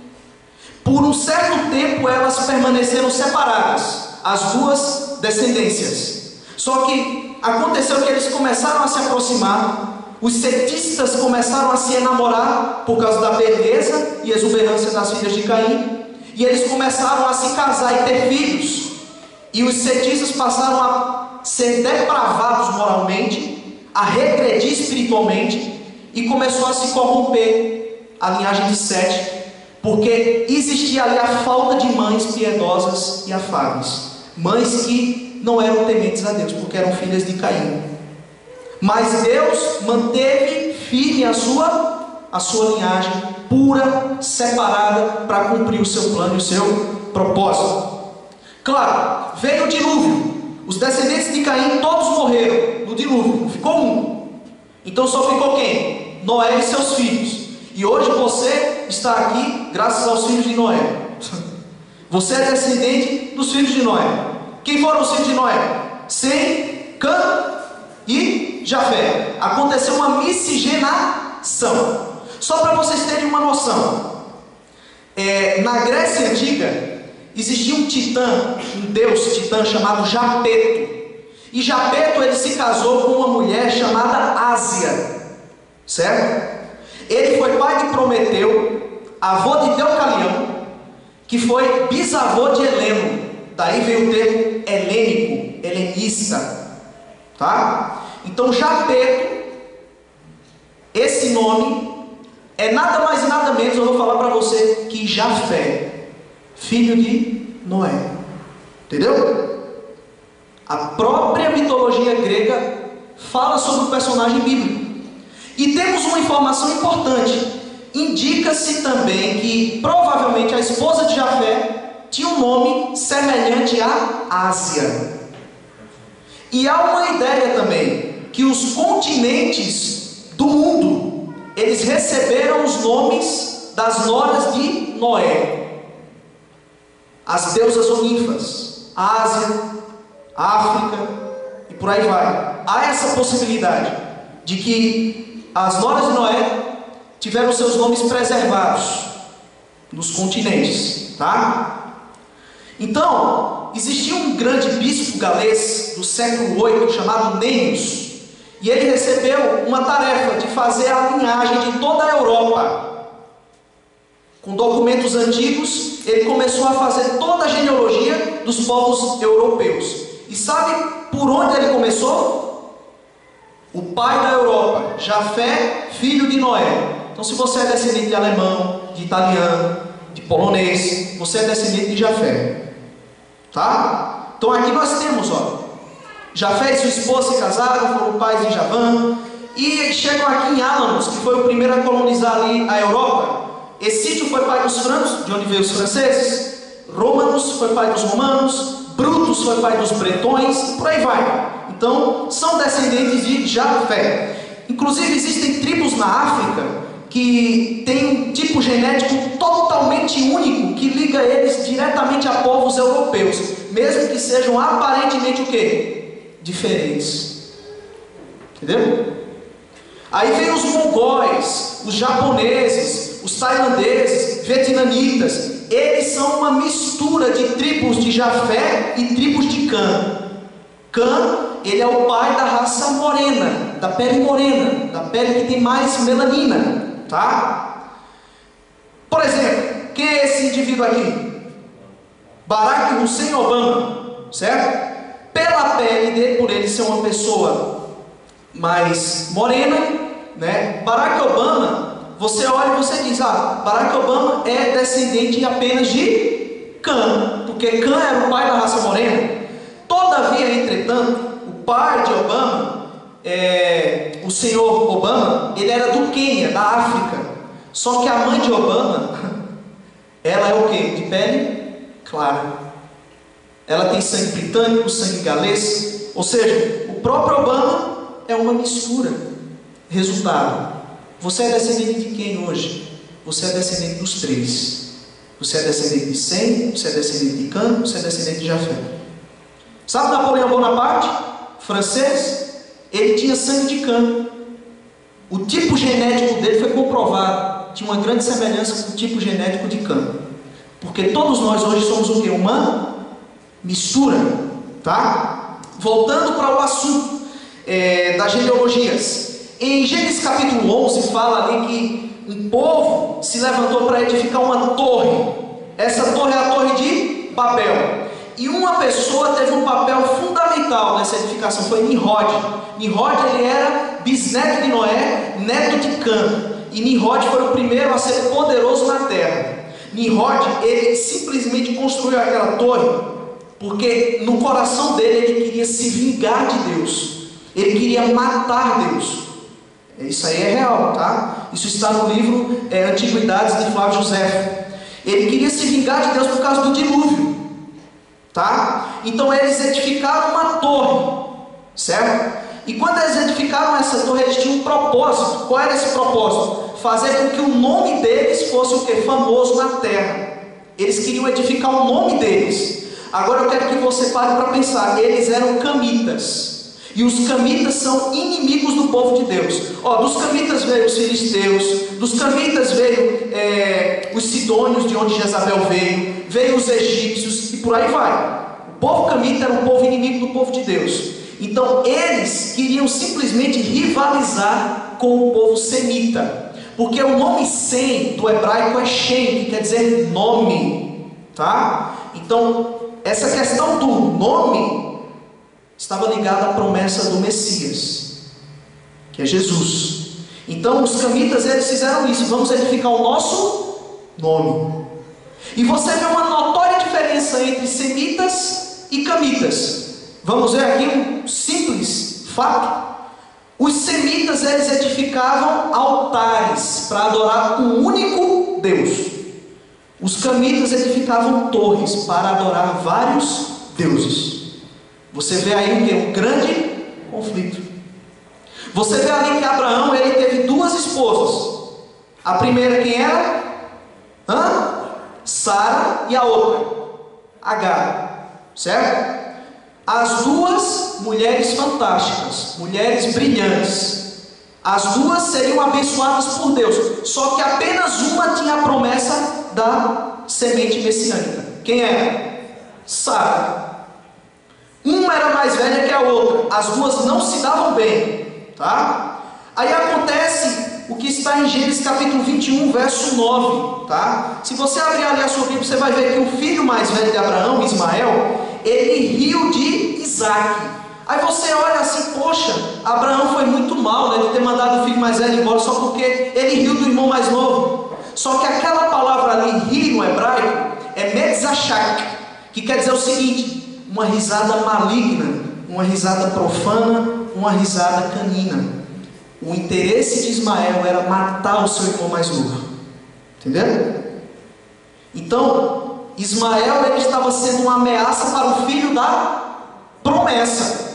Por um certo tempo elas permaneceram separadas, as duas descendências. Só que aconteceu que eles começaram a se aproximar. Os setistas começaram a se enamorar por causa da beleza e exuberância das filhas de Caim. E eles começaram a se casar e ter filhos. E os setistas passaram a ser depravados moralmente, a regredir espiritualmente, e começou a se corromper a linhagem de Sete, porque existia ali a falta de mães piedosas e afáveis, mães que não eram tementes a Deus, porque eram filhas de Caim. Mas Deus manteve firme a sua linhagem pura, separada, para cumprir o seu plano e o seu propósito. Claro, veio o dilúvio, os descendentes de Caim todos morreram no dilúvio, ficou um. Então só ficou quem? Noé e seus filhos. E hoje você está aqui graças aos filhos de Noé. Você é descendente dos filhos de Noé. Quem foram os filhos de Noé? Sem, Cã e Jafé. Aconteceu uma miscigenação. Só para vocês terem uma noção, na Grécia Antiga existia um titã, um deus titã chamado Japeto. E Japeto, ele se casou com uma mulher chamada Ásia, certo? Ele foi pai de Prometeu, avô de Deucalião, que foi bisavô de Heleno. Daí veio o termo helênico, helenista, tá? Então Japeto, esse nome é nada mais e nada menos, eu vou falar para você, que Jafé, filho de Noé. Entendeu? A própria mitologia grega fala sobre o personagem bíblico. E temos uma informação importante. Indica-se também que provavelmente a esposa de Jafé tinha um nome semelhante a Ásia. E há uma ideia também que os continentes do mundo, eles receberam os nomes das noras de Noé. As deusas onífas, Ásia, África e por aí vai. Há essa possibilidade de que as noras de Noé tiveram seus nomes preservados nos continentes, tá? Então, existia um grande bispo galês do século VIII chamado Nennius, e ele recebeu uma tarefa de fazer a linhagem de toda a Europa. Com documentos antigos, ele começou a fazer toda a genealogia dos povos europeus. E sabe por onde ele começou? O pai da Europa, Jafé, filho de Noé. Então, se você é descendente de alemão, de italiano, de polonês, você é descendente de Jafé, tá? Então aqui nós temos, ó, Jafé e sua esposa se casaram, foram pais de Javã, e chegam aqui em Álamos, que foi o primeiro a colonizar ali a Europa. Escítio foi pai dos francos, de onde veio os franceses. Romanus foi pai dos romanos. Brutus foi pai dos bretões, por aí vai. Então, são descendentes de Jafé. Inclusive, existem tribos na África que têm um tipo genético totalmente único, que liga eles diretamente a povos europeus, mesmo que sejam aparentemente o quê? Diferentes. Entendeu? Aí vem os mongóis, os japoneses, os tailandeses, vietnamitas. Eles são uma mistura de tribos de Jafé e tribos de Cã. Cã, ele é o pai da raça morena, da pele que tem mais melanina, tá? Por exemplo, quem é esse indivíduo aqui? Barack Hussein Obama, certo? Pela pele dele, por ele ser uma pessoa mais morena, né? Barack Obama, você olha e você diz, Barack Obama é descendente apenas de Cã, porque Cã era o pai da raça morena. Todavia, entretanto, o pai de Obama, o senhor Obama, ele era do Quênia, da África. Só que a mãe de Obama Ela é o quê? De pele clara. Ela tem sangue britânico, sangue galês. Ou seja, o próprio Obama é uma mistura. Resultado: você é descendente de quem hoje? Você é descendente dos três. Você é descendente de Sem, você é descendente de Cã, você é descendente de Jafé. Sabe Napoleão Bonaparte, francês? Ele tinha sangue de Cã. O tipo genético dele foi comprovado. Tinha uma grande semelhança com o tipo genético de Cã. Porque todos nós hoje somos o quê? Uma mistura, tá? Voltando para o assunto das genealogias. Em Gênesis capítulo 11 fala ali que um povo se levantou para edificar uma torre. Essa torre é a torre de Babel. E uma pessoa teve um papel fundamental nessa edificação, foi Nimrod. Nimrod, ele era bisneto de Noé, neto de Cã. E Nimrod foi o primeiro a ser poderoso na terra. Nimrod, ele simplesmente construiu aquela torre porque no coração dele ele queria se vingar de Deus. Ele queria matar Deus. Isso aí é real, tá? Isso está no livro Antiguidades de Flávio José. Ele queria se vingar de Deus por causa do dilúvio, tá? Então eles edificaram uma torre, certo? E quando eles edificaram essa torre, eles tinham um propósito. Qual era esse propósito? Fazer com que o nome deles fosse o que? Famoso na terra. Eles queriam edificar o nome deles. Agora eu quero que você pare para pensar. Eles eram camitas. E os camitas são inimigos do povo de Deus. Dos camitas veio os filisteus, dos camitas veio os sidônios, de onde Jezabel veio os egípcios, e por aí vai. O povo camita era um povo inimigo do povo de Deus. Então eles queriam simplesmente rivalizar com o povo semita. Porque o nome Sem, do hebraico, é Shem, que quer dizer nome. Tá? Então, essa questão do nome estava ligada à promessa do Messias, que é Jesus. Então os camitas, eles fizeram isso: vamos edificar o nosso nome. E você vê uma notória diferença entre semitas e camitas. Vamos ver aqui um simples fato. Os semitas, eles edificavam altares para adorar um único Deus. Os camitas edificavam torres para adorar vários deuses. Você vê aí o que? Um grande conflito. Você vê ali que Abraão, ele teve duas esposas. A primeira quem era? Sara, e a outra? Agar. Certo? As duas mulheres fantásticas, mulheres brilhantes. As duas seriam abençoadas por Deus. Só que apenas uma tinha a promessa da semente messiânica. Quem era? Sara. Uma era mais velha que a outra. As duas não se davam bem, tá? Aí acontece o que está em Gênesis capítulo 21, verso 9, tá? Se você abrir ali a sua Bíblia, você vai ver que o filho mais velho de Abraão, Ismael, ele riu de Isaac. Aí você olha assim: poxa, Abraão foi muito mal, né, de ter mandado o filho mais velho embora só porque ele riu do irmão mais novo. Só que aquela palavra ali, rir, no hebraico, é metzachak, que quer dizer o seguinte: uma risada maligna, uma risada profana, uma risada canina. O interesse de Ismael era matar o seu irmão mais novo. Entendeu? Então, Ismael, ele estava sendo uma ameaça para o filho da promessa.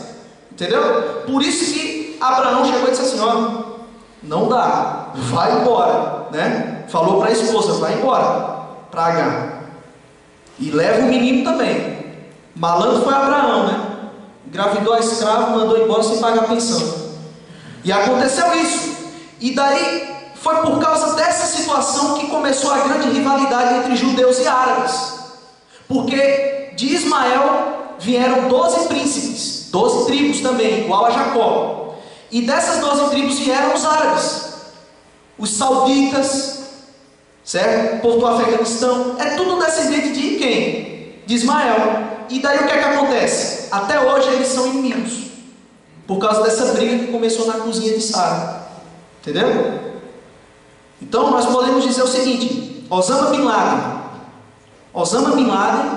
Entendeu? Por isso que Abraão chegou e disse assim: ó, não dá, vai embora, né? Falou para a esposa: vai embora, para Agar, e leva o menino também. Malandro foi Abraão, né? Engravidou a escrava, mandou embora sem pagar pensão. E aconteceu isso. E daí foi por causa dessa situação que começou a grande rivalidade entre judeus e árabes. Porque de Ismael vieram 12 príncipes, 12 tribos também, igual a Jacó. E dessas 12 tribos vieram os árabes, os sauditas, certo? O povo do Afeganistão. É tudo descendente de quem? De Ismael. E daí o que é que acontece? Até hoje eles são inimigos, por causa dessa briga que começou na cozinha de Sara. Entendeu? Então nós podemos dizer o seguinte: Osama Bin Laden,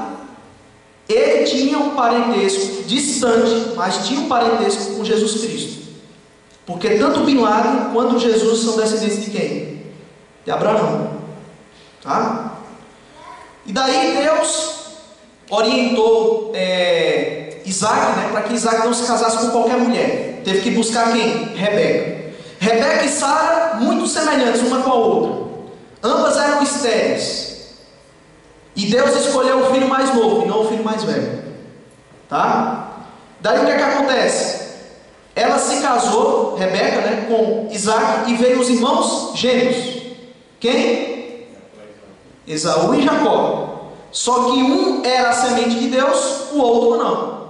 ele tinha um parentesco distante, mas tinha um parentesco com Jesus Cristo. Porque tanto Bin Laden quanto Jesus são descendentes de quem? De Abraão. Tá? E daí Deus orientou Isaac, né, para que Isaac não se casasse com qualquer mulher. Teve que buscar quem? Rebeca. Rebeca e Sara, muito semelhantes uma com a outra. Ambas eram estéreis. E Deus escolheu o filho mais novo e não o filho mais velho. Tá? Daí o que é que acontece? Ela se casou, Rebeca, né, com Isaac, e veio os irmãos gêmeos. Quem? Esaú e Jacó. Só que um era a semente de Deus, o outro não.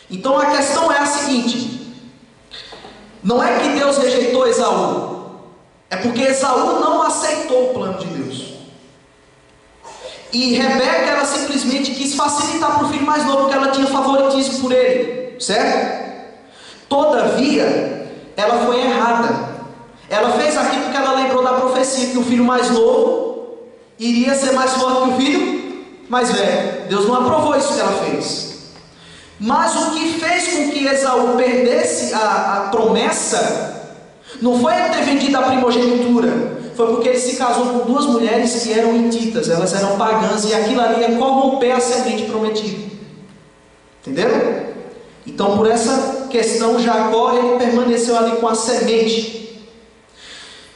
Então a questão é a seguinte: não é que Deus rejeitou Esaú, é porque Esaú não aceitou o plano de Deus. E Rebeca, ela simplesmente quis facilitar para o filho mais novo, porque ela tinha favoritismo por ele, certo? Todavia, ela foi errada. Ela fez aquilo porque ela lembrou da profecia que o filho mais novo iria ser mais forte que o filho mais velho. Deus não aprovou isso que ela fez. Mas o que fez com que Esaú perdesse a promessa não foi ele ter vendido a primogenitura, foi porque ele se casou com duas mulheres que eram hititas, elas eram pagãs, e aquilo ali ia corromper a semente prometida. Entenderam? Então, por essa questão, Jacó, ele permaneceu ali com a semente.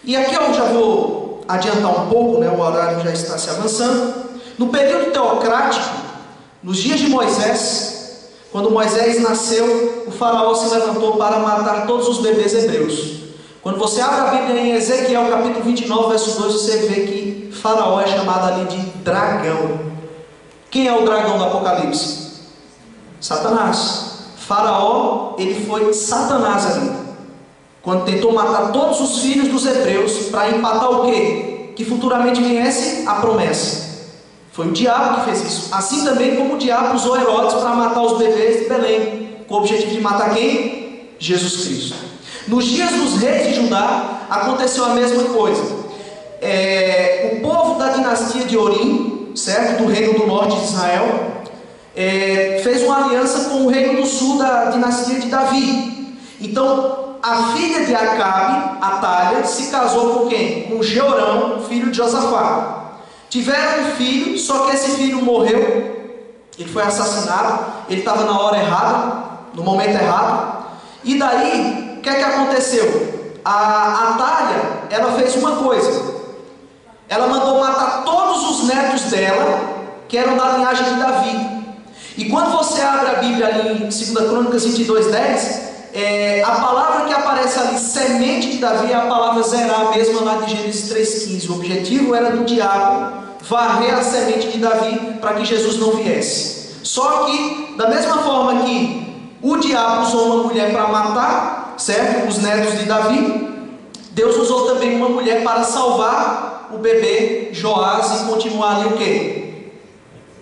E aqui eu já vou adiantar um pouco, né? O horário já está se avançando. No período teocrático, nos dias de Moisés, quando Moisés nasceu, o faraó se levantou para matar todos os bebês hebreus. Quando você abre a Bíblia em Ezequiel capítulo 29, verso 2, você vê que faraó é chamado ali de dragão. Quem é o dragão do Apocalipse? Satanás. Faraó, ele foi Satanás ali, quando tentou matar todos os filhos dos hebreus, para empatar o quê? Que futuramente viesse a promessa. Foi o diabo que fez isso. Assim também como o diabo usou Herodes para matar os bebês de Belém, com o objetivo de matar quem? Jesus Cristo. Nos dias dos reis de Judá, aconteceu a mesma coisa. O povo da dinastia de Orim, certo? Do reino do norte de Israel, fez uma aliança com o reino do sul da dinastia de Davi. Então, a filha de Acabe, Atalha, se casou com quem? Com Jeorão, filho de Josafá. Tiveram um filho, só que esse filho morreu. Ele foi assassinado. Ele estava na hora errada, no momento errado. E daí, o que é que aconteceu? A Atalha, ela fez uma coisa. Ela mandou matar todos os netos dela, que eram da linhagem de Davi. E quando você abre a Bíblia ali em 2 Crônicas 22:10, a palavra que aparece ali, semente de Davi, é a palavra Zerá, a mesma lá de Gênesis 3,15. O objetivo era do diabo varrer a semente de Davi para que Jesus não viesse. Só que, da mesma forma que o diabo usou uma mulher para matar, certo? Os netos de Davi, Deus usou também uma mulher para salvar o bebê Joás e continuar ali o quê?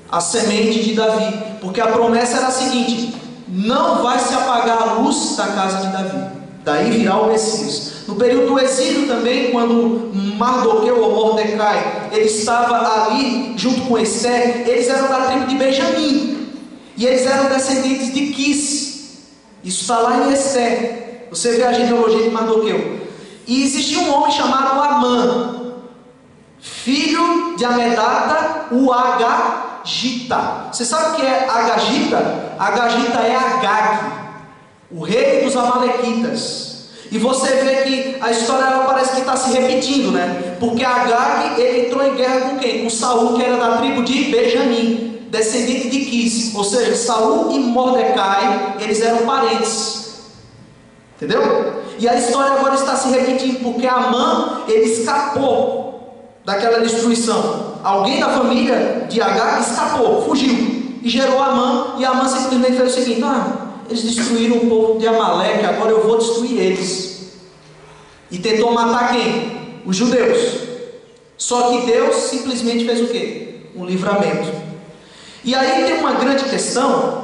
A semente de Davi. Porque a promessa era a seguinte: não vai se apagar a luz da casa de Davi, daí virá o Messias. No período do exílio também, quando Mardoqueu ou Mordecai, ele estava ali junto com Esther, eles eram da tribo de Benjamim, e eles eram descendentes de Quis. Isso está lá em Esther. Você vê a genealogia de Mardoqueu. E existia um homem chamado Amã, filho de Amedata, o Agagita. Você sabe o que é Agagita? Agagita é Agag, o rei dos Amalequitas. E você vê que a história parece que está se repetindo, né? Porque Agag, ele entrou em guerra com quem? Com Saul, que era da tribo de Benjamim, descendente de Quis. Ou seja, Saul e Mordecai, eles eram parentes. Entendeu? E a história agora está se repetindo, porque Amã, ele escapou daquela destruição. Alguém da família de Agag escapou, fugiu, e gerou Amã, e Amã simplesmente fez o seguinte: eles destruíram o povo de Amaleque, agora eu vou destruir eles. E tentou matar quem? Os judeus. Só que Deus simplesmente fez o quê? Um livramento. E aí tem uma grande questão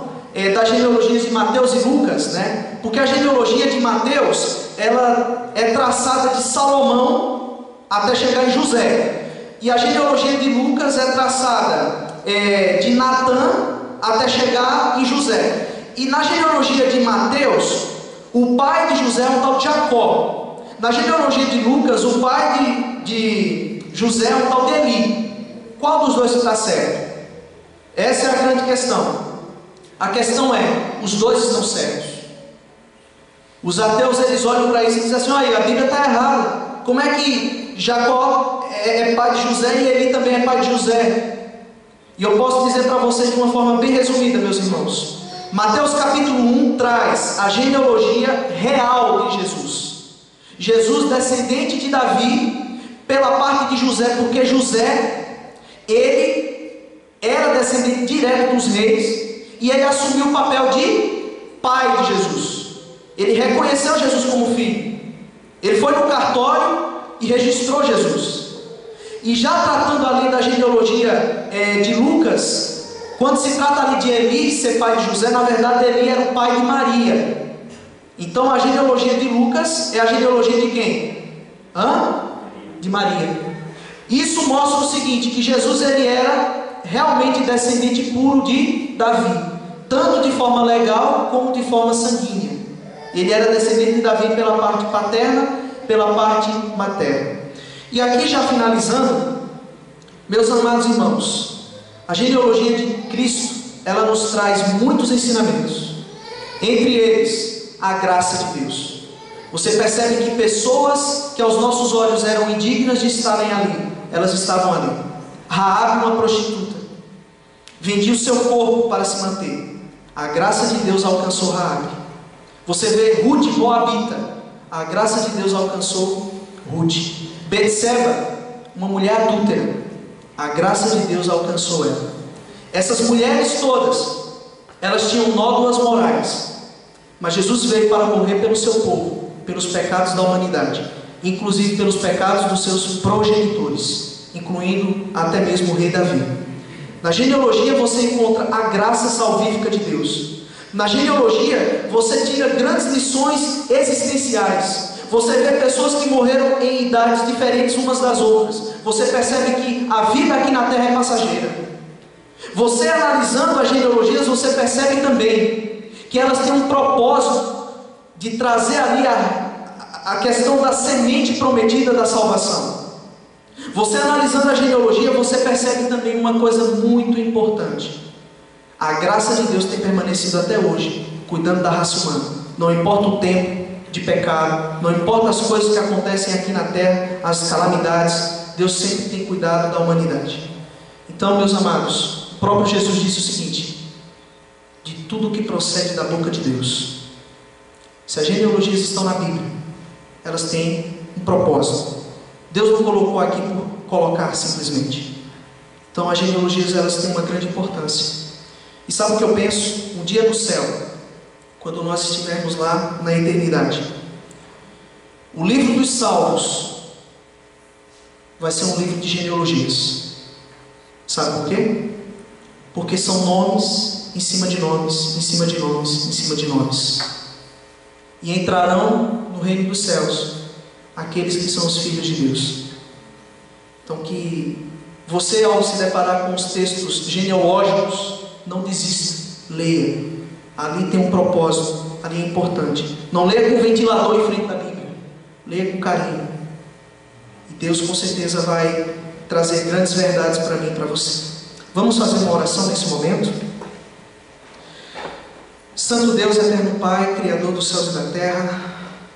das genealogias de Mateus e Lucas, né? Porque a genealogia de Mateus, ela é traçada de Salomão até chegar em José. E a genealogia de Lucas é traçada de Natã até chegar em José. E na genealogia de Mateus, o pai de José é um tal de Jacó. Na genealogia de Lucas, o pai de José é um tal de Eli. qual dos dois está certo? Essa é a grande questão. A questão é, os dois estão certos. Os ateus, eles olham para isso e dizem assim: olha, a Bíblia está errada. Como é que Jacó é pai de José e Eli também é pai de José? E eu posso dizer para vocês de uma forma bem resumida, meus irmãos. Mateus capítulo 1 traz a genealogia real de Jesus. Jesus, descendente de Davi, pela parte de José, porque José, ele era descendente direto dos reis, e ele assumiu o papel de pai de Jesus. Ele reconheceu Jesus como filho. Ele foi no cartório e registrou Jesus. E já tratando ali da genealogia de Lucas, quando se trata ali de Eli ser pai de José, na verdade Eli era o pai de Maria. Então a genealogia de Lucas é a genealogia de quem? De Maria. Isso mostra o seguinte, que Jesus ele era realmente descendente puro de Davi, tanto de forma legal como de forma sanguínea. Ele era descendente de Davi pela parte paterna, pela parte materna. E aqui já finalizando, meus amados irmãos, a genealogia de Cristo, ela nos traz muitos ensinamentos. Entre eles, a graça de Deus. Você percebe que pessoas que aos nossos olhos eram indignas de estarem ali, elas estavam ali. Raabe, uma prostituta, vendia o seu corpo para se manter. A graça de Deus alcançou Raabe. Você vê Ruth, moabita, a graça de Deus alcançou Ruth. Betseba, uma mulher adúltera, a graça de Deus alcançou ela. Essas mulheres todas, elas tinham nódoas morais, mas Jesus veio para morrer pelo seu povo, pelos pecados da humanidade, inclusive pelos pecados dos seus progenitores, incluindo até mesmo o rei Davi. Na genealogia você encontra a graça salvífica de Deus. Na genealogia você tira grandes lições existenciais. Você vê pessoas que morreram em idades diferentes umas das outras. Você percebe que a vida aqui na terra é passageira. Você analisando as genealogias, você percebe também que elas têm um propósito de trazer ali a questão da semente prometida da salvação. Você analisando a genealogia, você percebe também uma coisa muito importante. A graça de Deus tem permanecido até hoje, cuidando da raça humana. Não importa o tempo de pecado, não importa as coisas que acontecem aqui na terra, as calamidades, Deus sempre tem cuidado da humanidade. Então, meus amados, o próprio Jesus disse o seguinte: de tudo que procede da boca de Deus. Se as genealogias estão na Bíblia, elas têm um propósito. Deus não colocou aqui por colocar simplesmente. Então as genealogias, elas têm uma grande importância. E sabe o que eu penso? Um dia no céu, quando nós estivermos lá na eternidade, o livro dos Salmos vai ser um livro de genealogias. Sabe por quê? Porque são nomes em cima de nomes, em cima de nomes, em cima de nomes. E entrarão no reino dos céus aqueles que são os filhos de Deus. Então que você, ao se deparar com os textos genealógicos, não desista, leia. Ali tem um propósito, ali é importante. Não leia com ventilador em frente à Bíblia, leia com carinho. E Deus com certeza vai trazer grandes verdades para mim e para você. Vamos fazer uma oração nesse momento? Santo Deus, eterno Pai, Criador dos céus e da terra,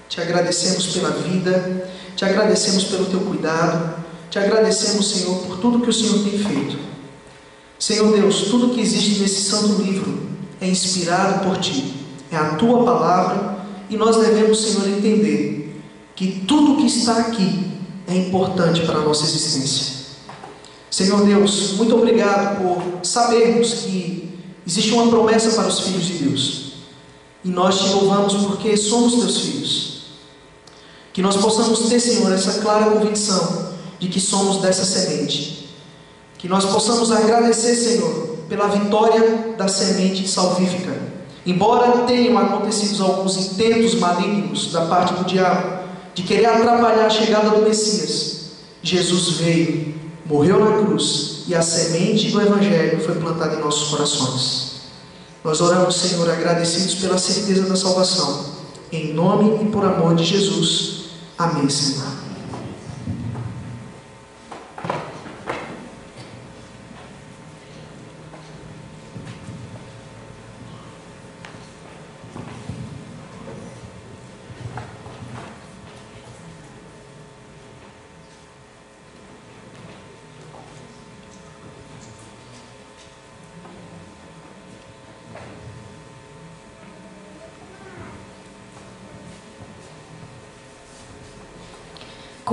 te agradecemos pela vida, te agradecemos pelo teu cuidado, te agradecemos, Senhor, por tudo que o Senhor tem feito. Senhor Deus, tudo que existe nesse santo livro é inspirado por Ti, é a Tua palavra, e nós devemos, Senhor, entender que tudo que está aqui é importante para a nossa existência. Senhor Deus, muito obrigado por sabermos que existe uma promessa para os filhos de Deus, e nós Te louvamos porque somos Teus filhos. Que nós possamos ter, Senhor, essa clara convicção de que somos dessa semente. Que nós possamos agradecer, Senhor, pela vitória da semente salvífica. Embora tenham acontecido alguns intentos malignos da parte do diabo de querer atrapalhar a chegada do Messias, Jesus veio, morreu na cruz, e a semente do Evangelho foi plantada em nossos corações. Nós oramos, Senhor, agradecidos pela certeza da salvação. Em nome e por amor de Jesus. Amém, Senhor.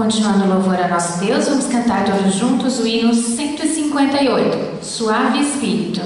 Continuando o louvor a nosso Deus, vamos cantar todos juntos o hino 158, Suave Espírito.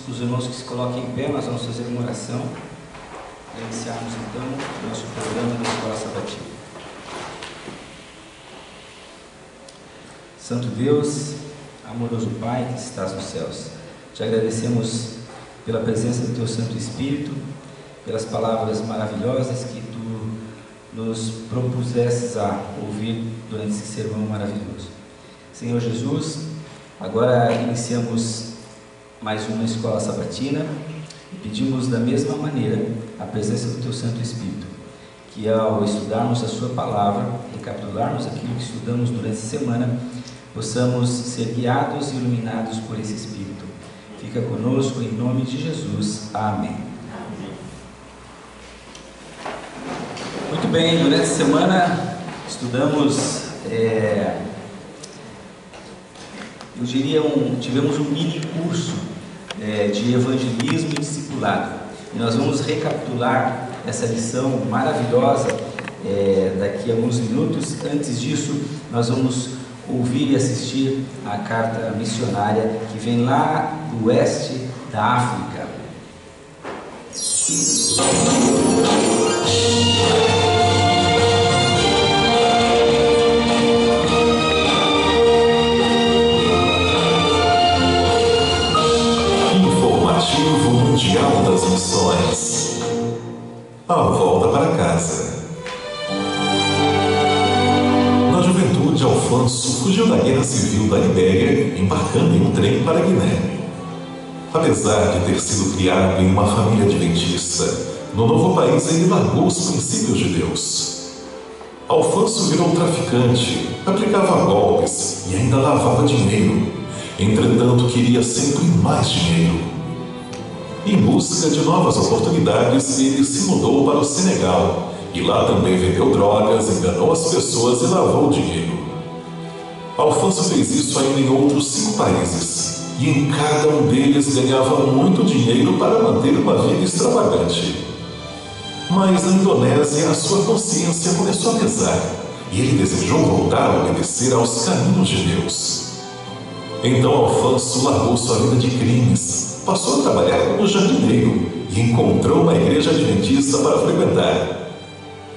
Os irmãos que se coloquem em pé, nós vamos fazer uma oração para iniciarmos então o nosso programa da Escola Sabatina. Santo Deus, amoroso Pai que estás nos céus, te agradecemos pela presença do Teu Santo Espírito, pelas palavras maravilhosas que Tu nos propusesses a ouvir durante esse sermão maravilhoso. Senhor Jesus, agora iniciamos mais uma escola sabatina e pedimos da mesma maneira a presença do Teu Santo Espírito, que ao estudarmos a Sua palavra, recapitularmos aquilo que estudamos durante a semana, possamos ser guiados e iluminados por esse Espírito. Fica conosco em nome de Jesus. Amém. Muito bem, durante a semana estudamos, tivemos um mini curso de evangelismo e discipulado. E nós vamos recapitular essa lição maravilhosa daqui a alguns minutos. Antes disso, nós vamos ouvir e assistir a carta missionária que vem lá do oeste da África. Informativo Mundial das Missões. A volta para casa. Na juventude, Alfonso fugiu da guerra civil da Libéria, embarcando em um trem para Guiné. Apesar de ter sido criado em uma família adventista, no novo país ele largou os princípios de Deus. Alfonso virou traficante, aplicava golpes e ainda lavava dinheiro. Entretanto, queria sempre mais dinheiro. Em busca de novas oportunidades, ele se mudou para o Senegal e lá também vendeu drogas, enganou as pessoas e lavou dinheiro. Alfonso fez isso ainda em outros 5 países e em cada um deles ganhava muito dinheiro para manter uma vida extravagante. Mas na Indonésia a sua consciência começou a pesar e ele desejou voltar a obedecer aos caminhos de Deus. Então Alfonso largou sua vida de crimes, passou a trabalhar como jardineiro e encontrou uma igreja adventista para frequentar.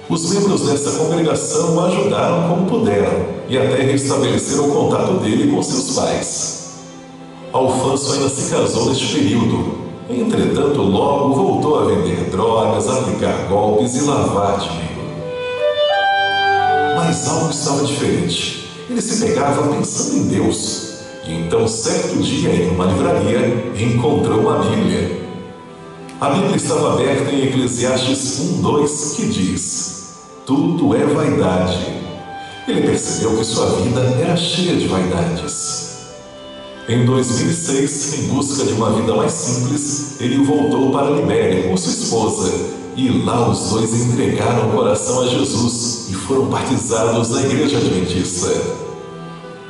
Os membros dessa congregação o ajudaram como puderam e até restabeleceram o contato dele com seus pais. Alfonso ainda se casou neste período. Entretanto, logo voltou a vender drogas, a aplicar golpes e lavar dinheiro. Mas algo estava diferente. Ele se pegava pensando em Deus. E então, certo dia, em uma livraria, encontrou uma Bíblia. A Bíblia estava aberta em Eclesiastes 1:2, que diz: tudo é vaidade. Ele percebeu que sua vida era cheia de vaidades. Em 2006, em busca de uma vida mais simples, ele voltou para a Libéria com sua esposa. E lá os dois entregaram o coração a Jesus e foram batizados na Igreja Adventista.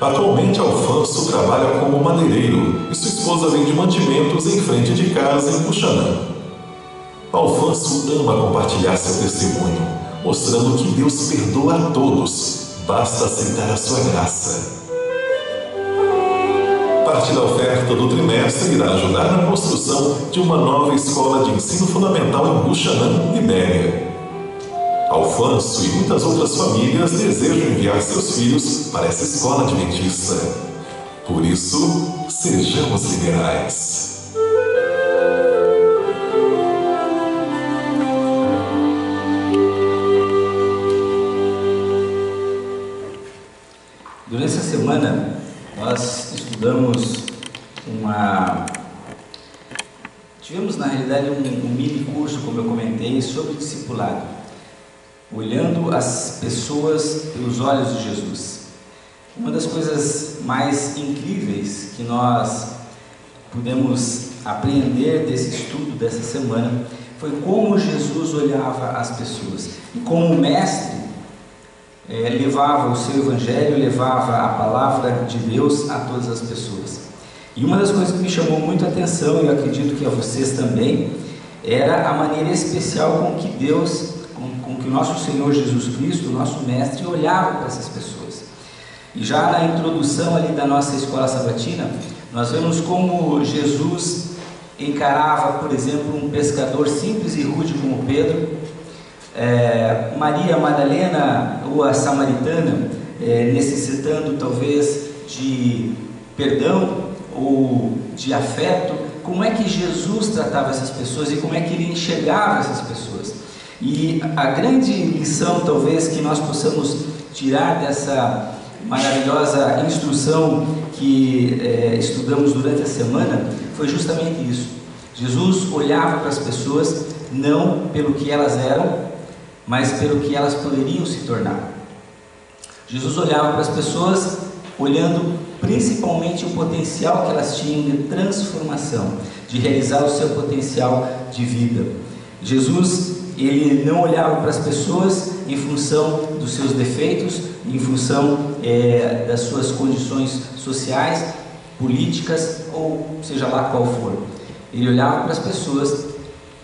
Atualmente, Alfonso trabalha como madeireiro e sua esposa vende mantimentos em frente de casa em Buxanã. Alfonso ama compartilhar seu testemunho, mostrando que Deus perdoa a todos, basta aceitar a sua graça. Parte da oferta do trimestre irá ajudar na construção de uma nova escola de ensino fundamental em Buxanã, Libéria. Alfonso e muitas outras famílias desejam enviar seus filhos para essa escola adventista. Por isso, sejamos liberais. Durante essa semana, nós estudamos tivemos na realidade um mini curso, como eu comentei, sobre discipulado, olhando as pessoas pelos olhos de Jesus. Uma das coisas mais incríveis que nós pudemos aprender desse estudo dessa semana foi como Jesus olhava as pessoas e como o mestre levava o seu evangelho, levava a palavra de Deus a todas as pessoas. E uma das coisas que me chamou muito a atenção, e eu acredito que a vocês também, era a maneira especial com que Deus, com que o nosso Senhor Jesus Cristo, o nosso mestre, olhava para essas pessoas. E já na introdução ali da nossa escola sabatina, nós vemos como Jesus encarava, por exemplo, um pescador simples e rude como Pedro, Maria Madalena ou a samaritana necessitando talvez de perdão ou de afeto. Como é que Jesus tratava essas pessoas e como é que ele enxergava essas pessoas? E a grande lição talvez que nós possamos tirar dessa maravilhosa instrução que estudamos durante a semana foi justamente isso. Jesus olhava para as pessoas não pelo que elas eram, mas pelo que elas poderiam se tornar. Jesus olhava para as pessoas olhando principalmente o potencial que elas tinham de transformação, de realizar o seu potencial de vida. Jesus, ele não olhava para as pessoas em função dos seus defeitos, em função das suas condições sociais, políticas ou seja lá qual for. Ele olhava para as pessoas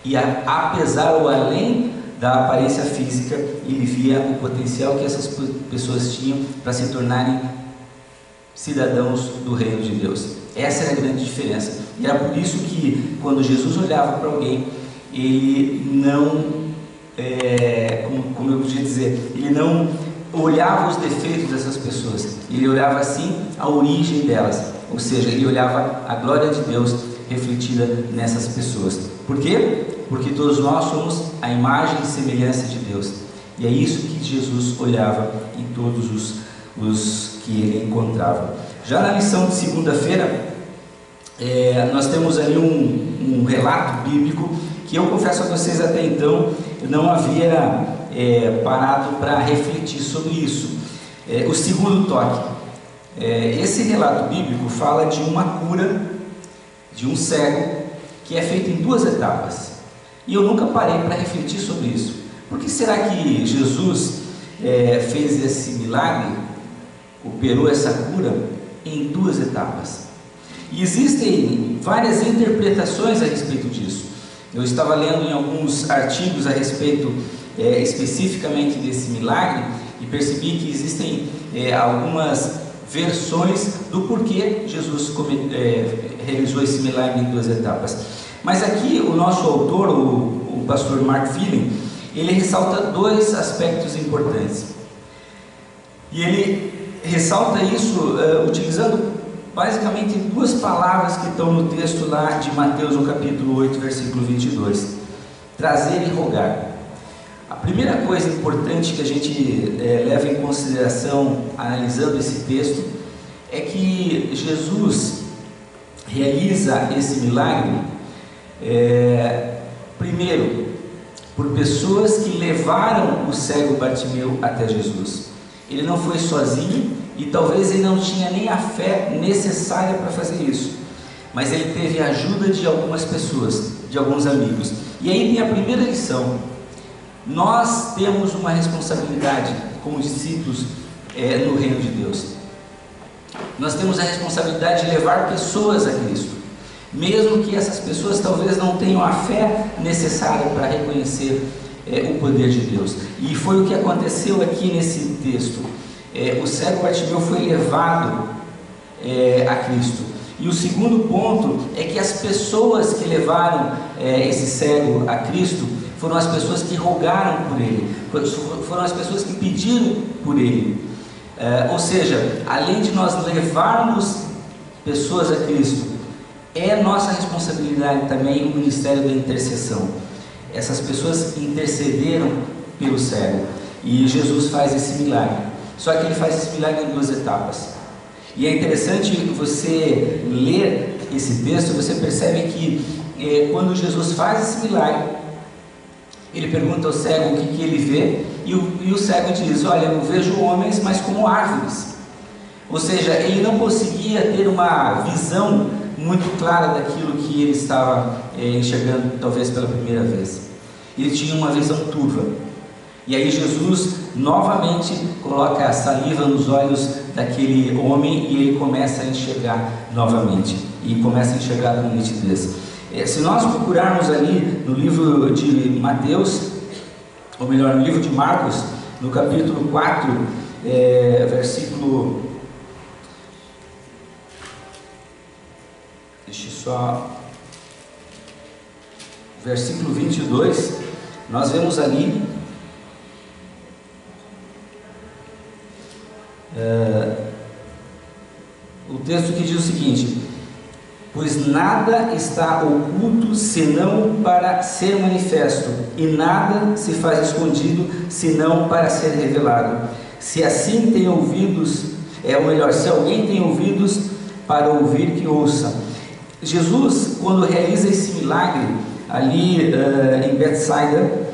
e apesar ou além da aparência física, ele via o potencial que essas pessoas tinham para se tornarem cidadãos do reino de Deus. Essa era a grande diferença. E era por isso que quando Jesus olhava para alguém, ele não, como eu podia dizer, ele não olhava os defeitos dessas pessoas, ele olhava assim a origem delas, ou seja, ele olhava a glória de Deus refletida nessas pessoas. Por quê? Porque todos nós somos a imagem e semelhança de Deus. E é isso que Jesus olhava em todos os que ele encontrava. Já na lição de segunda-feira, nós temos ali um relato bíblico que eu confesso a vocês até então, eu não havia parado para refletir sobre isso. O segundo toque. Esse relato bíblico fala de uma cura de um cego que é feita em 2 etapas. E eu nunca parei para refletir sobre isso. Por que será que Jesus fez esse milagre, operou essa cura em 2 etapas? E existem várias interpretações a respeito disso. Eu estava lendo em alguns artigos a respeito especificamente desse milagre e percebi que existem algumas versões do porquê Jesus realizou esse milagre em 2 etapas. Mas aqui o nosso autor, o pastor Mark Feeling, ele ressalta 2 aspectos importantes. E ele ressalta isso utilizando basicamente 2 palavras que estão no texto lá de Mateus, no capítulo 8, versículo 22. Trazer e rogar. A primeira coisa importante que a gente leva em consideração analisando esse texto é que Jesus realiza esse milagre primeiro por pessoas que levaram o cego Bartimeu até Jesus. Ele não foi sozinho e talvez ele não tinha nem a fé necessária para fazer isso, mas ele teve a ajuda de algumas pessoas, de alguns amigos. E aí tem a primeira lição. Nós temos uma responsabilidade como discípulos no reino de Deus. Nós temos a responsabilidade de levar pessoas a Cristo, mesmo que essas pessoas talvez não tenham a fé necessária para reconhecer o poder de Deus. E foi o que aconteceu aqui nesse texto. O cego Bartimeu foi levado a Cristo. E o segundo ponto é que as pessoas que levaram esse cego a Cristo foram as pessoas que rogaram por ele, foram as pessoas que pediram por ele. Ou seja, além de nós levarmos pessoas a Cristo, é nossa responsabilidade também o ministério da intercessão. Essas pessoas intercederam pelo cego e Jesus faz esse milagre. Só que ele faz esse milagre em 2 etapas. E é interessante você ler esse texto, você percebe que quando Jesus faz esse milagre, ele pergunta ao cego o que ele vê, e o cego diz: olha, eu vejo homens, mas como árvores. Ou seja, ele não conseguia ter uma visão muito clara daquilo que ele estava enxergando, talvez pela primeira vez. Ele tinha uma visão turva. E aí Jesus novamente coloca a saliva nos olhos daquele homem e ele começa a enxergar novamente. E começa a enxergar com nitidez. Se nós procurarmos ali no livro de Mateus, ou melhor, no livro de Marcos, no capítulo 4, versículo... versículo 22, nós vemos ali o texto que diz o seguinte: pois nada está oculto senão para ser manifesto, e nada se faz escondido senão para ser revelado. Se assim tem ouvidos, se alguém tem ouvidos para ouvir, que ouça. Jesus, quando realiza esse milagre ali em Betsaida,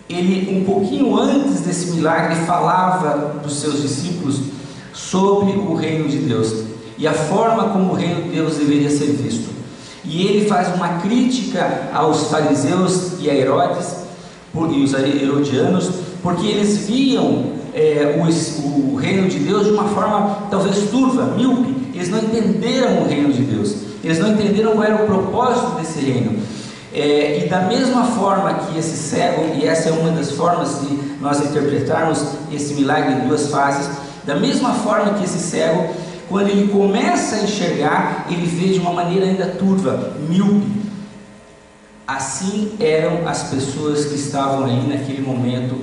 ele um pouquinho antes desse milagre falava para os seus discípulos sobre o reino de Deus e a forma como o reino de Deus deveria ser visto. E ele faz uma crítica aos fariseus e a Herodes e os herodianos, porque eles viam o reino de Deus de uma forma talvez turva, míope. Eles não entenderam o reino de Deus, eles não entenderam qual era o propósito desse reino. E da mesma forma que esse cego, e essa é uma das formas de nós interpretarmos esse milagre em 2 fases, da mesma forma que esse cego, quando ele começa a enxergar, ele vê de uma maneira ainda turva, míope. Assim eram as pessoas que estavam aí naquele momento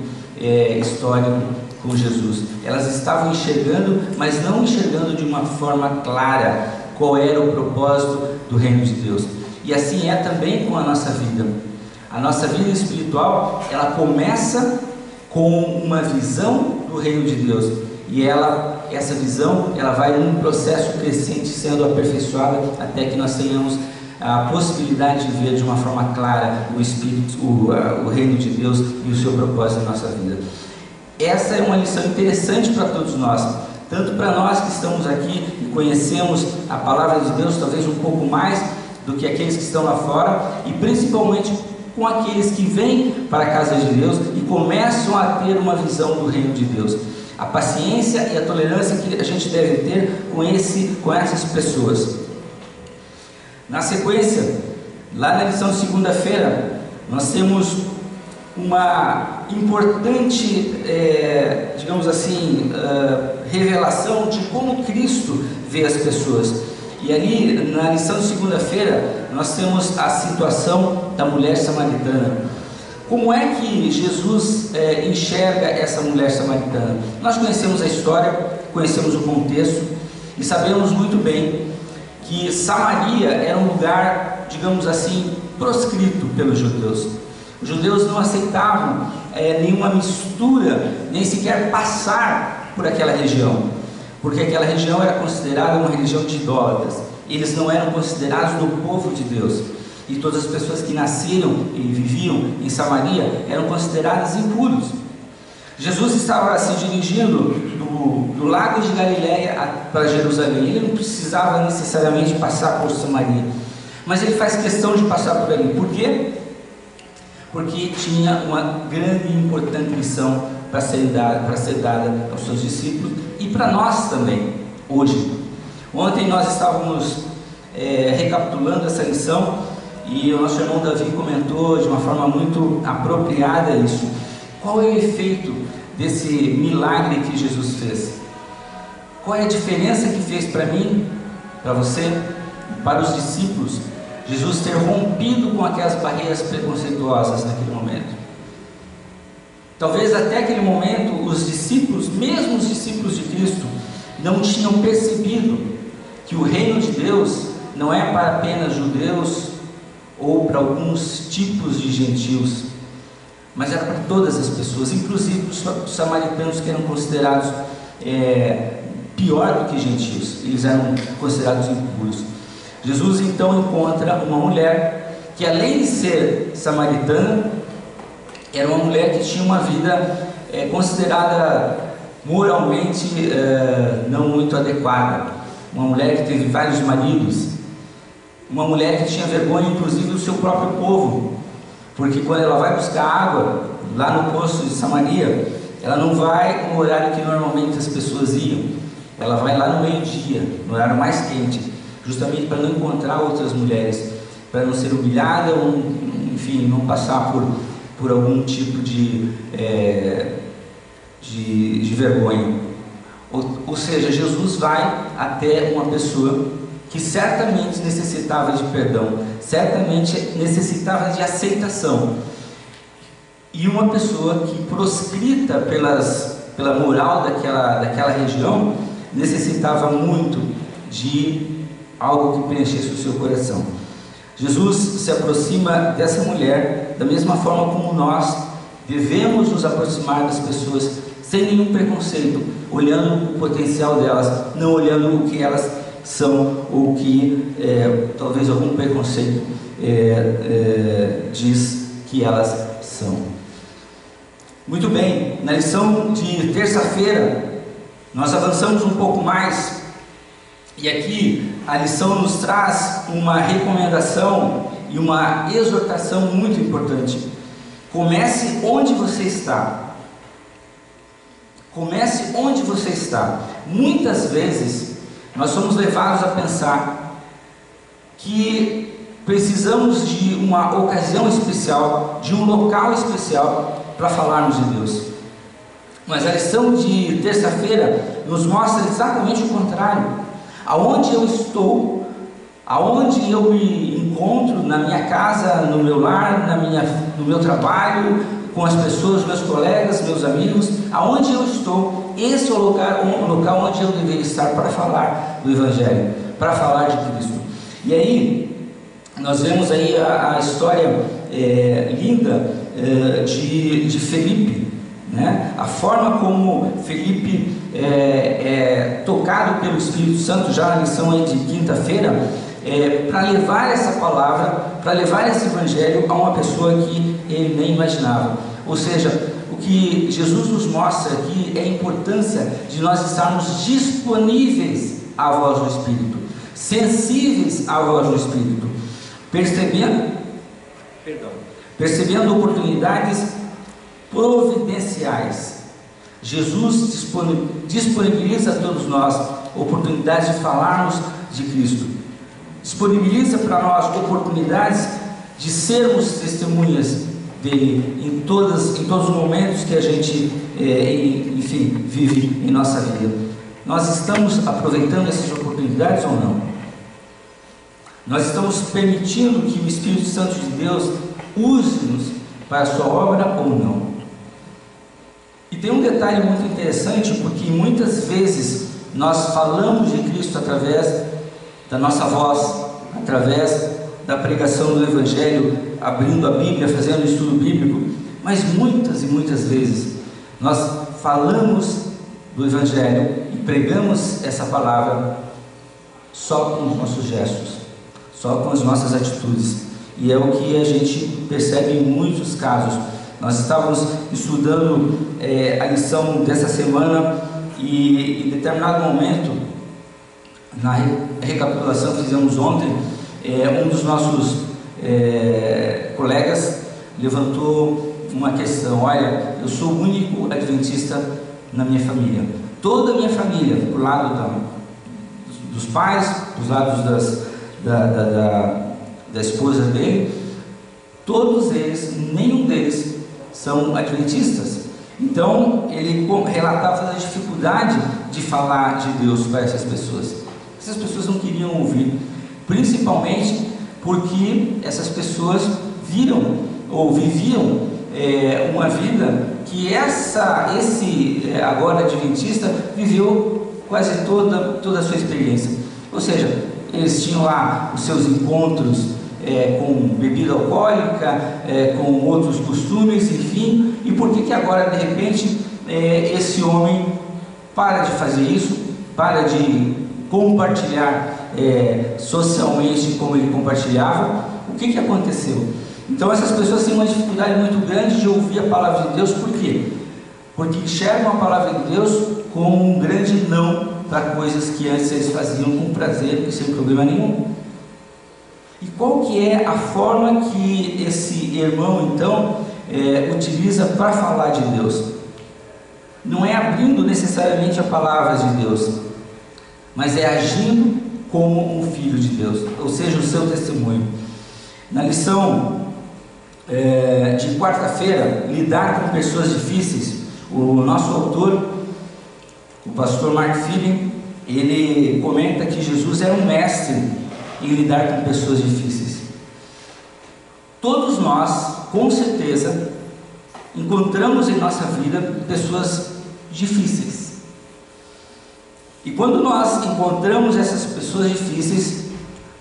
histórico com Jesus. Elas estavam enxergando, mas não enxergando de uma forma clara qual era o propósito do reino de Deus. E assim é também com a nossa vida. A nossa vida espiritual, ela começa com uma visão do reino de Deus. E essa visão, ela vai num processo crescente, sendo aperfeiçoada até que nós tenhamos a possibilidade de ver de uma forma clara o Espírito, o reino de Deus e o seu propósito na nossa vida. Essa é uma lição interessante para todos nós, tanto para nós que estamos aqui e conhecemos a palavra de Deus talvez um pouco mais do que aqueles que estão lá fora, e principalmente com aqueles que vêm para a casa de Deus e começam a ter uma visão do reino de Deus. A paciência e a tolerância que a gente deve ter com essas pessoas. Na sequência, lá na lição de segunda-feira, nós temos uma importante, digamos assim, revelação de como Cristo vê as pessoas. E ali, na lição de segunda-feira, nós temos a situação da mulher samaritana. Como é que Jesus enxerga essa mulher samaritana? Nós conhecemos a história, conhecemos o contexto e sabemos muito bem que Samaria era um lugar, digamos assim, proscrito pelos judeus. Os judeus não aceitavam nenhuma mistura, nem sequer passar por aquela região, porque aquela região era considerada uma religião de idólatras. Eles não eram considerados no povo de Deus. E todas as pessoas que nasceram e viviam em Samaria eram consideradas impuros. Jesus estava se dirigindo do lago de Galileia para Jerusalém. Ele não precisava necessariamente passar por Samaria, mas ele faz questão de passar por ali. Por quê? Porque tinha uma grande e importante missão para ser dada aos seus discípulos e para nós também, hoje. Ontem nós estávamos recapitulando essa lição, e o nosso irmão Davi comentou de uma forma muito apropriada isso. Qual é o efeito desse milagre que Jesus fez? Qual é a diferença que fez para mim, para você, para os discípulos? Jesus ter rompido com aquelas barreiras preconceituosas naquele momento. Talvez até aquele momento os discípulos, mesmo os discípulos de Cristo, não tinham percebido que o reino de Deus não é para apenas judeus ou para alguns tipos de gentios, mas era para todas as pessoas, inclusive os samaritanos, que eram considerados pior do que gentios. Eles eram considerados impuros. Jesus então encontra uma mulher que, além de ser samaritana, era uma mulher que tinha uma vida considerada moralmente não muito adequada, uma mulher que teve vários maridos, uma mulher que tinha vergonha inclusive do seu próprio povo, porque quando ela vai buscar água lá no poço de Samaria, ela não vai no horário que normalmente as pessoas iam, ela vai lá no meio-dia, no horário mais quente, justamente para não encontrar outras mulheres, para não ser humilhada ou, enfim, não passar por algum tipo de vergonha. Ou seja, Jesus vai até uma pessoa que certamente necessitava de perdão, certamente necessitava de aceitação, e uma pessoa que, proscrita pela moral daquela região, necessitava muito de algo que preenchesse o seu coração. Jesus se aproxima dessa mulher da mesma forma como nós devemos nos aproximar das pessoas, sem nenhum preconceito, olhando o potencial delas, não olhando o que elas são, ou que talvez algum preconceito diz que elas são. Muito bem, na lição de terça-feira nós avançamos um pouco mais, e aqui a lição nos traz uma recomendação e uma exortação muito importante. Comece onde você está. Comece onde você está. Muitas vezes nós somos levados a pensar que precisamos de uma ocasião especial, de um local especial para falarmos de Deus. Mas a lição de terça-feira nos mostra exatamente o contrário. Aonde eu estou, aonde eu me encontro, na minha casa, no meu lar, no meu trabalho, com as pessoas, meus colegas, meus amigos, aonde eu estou, esse é o local onde eu deveria estar para falar do Evangelho, para falar de Cristo. E aí, nós vemos aí a história linda de Felipe, né? A forma como Felipe é tocado pelo Espírito Santo. Já na lição aí de quinta-feira, para levar essa palavra, para levar esse evangelho a uma pessoa que ele nem imaginava. Ou seja, o que Jesus nos mostra aqui é a importância de nós estarmos disponíveis à voz do Espírito, sensíveis à voz do Espírito, percebendo oportunidades providenciais. Jesus disponibiliza a todos nós oportunidades de falarmos de Cristo, disponibiliza para nós oportunidades de sermos testemunhas dele em todos os momentos que a gente vive em nossa vida. Nós estamos aproveitando essas oportunidades ou não? Nós estamos permitindo que o Espírito Santo de Deus use-nos para a sua obra ou não? E tem um detalhe muito interessante, porque muitas vezes nós falamos de Cristo através da nossa voz, através da pregação do Evangelho, abrindo a Bíblia, fazendo um estudo bíblico, mas muitas e muitas vezes nós falamos do Evangelho e pregamos essa palavra só com os nossos gestos, só com as nossas atitudes, e é o que a gente percebe em muitos casos. Nós estávamos estudando a lição dessa semana e em determinado momento, na recapitulação que fizemos ontem, um dos nossos colegas levantou uma questão: olha, eu sou o único adventista na minha família. Toda a minha família, por lado dos pais, dos lados da esposa dele, todos eles, nenhum deles são adventistas. Então ele relatava a dificuldade de falar de Deus para essas pessoas. Essas pessoas não queriam ouvir, principalmente porque essas pessoas viram ou viviam uma vida que esse agora adventista viveu quase toda a sua experiência. Ou seja, eles tinham lá os seus encontros com bebida alcoólica, com outros costumes, enfim. E por que agora, de repente, esse homem para de fazer isso, para de compartilhar socialmente como ele compartilhava? O que aconteceu? Então essas pessoas têm uma dificuldade muito grande de ouvir a palavra de Deus. Por quê? Porque enxergam a palavra de Deus como um grande não para coisas que antes eles faziam com prazer e sem problema nenhum. E qual que é a forma que esse irmão então utiliza para falar de Deus? Não é abrindo necessariamente a palavra de Deus, mas é agindo como um filho de Deus, ou seja, o seu testemunho. Na lição de quarta-feira, lidar com pessoas difíceis, o nosso autor, o pastor Mark Phillips, ele comenta que Jesus era um mestre em lidar com pessoas difíceis. Todos nós, com certeza, encontramos em nossa vida pessoas difíceis. E quando nós encontramos essas pessoas difíceis,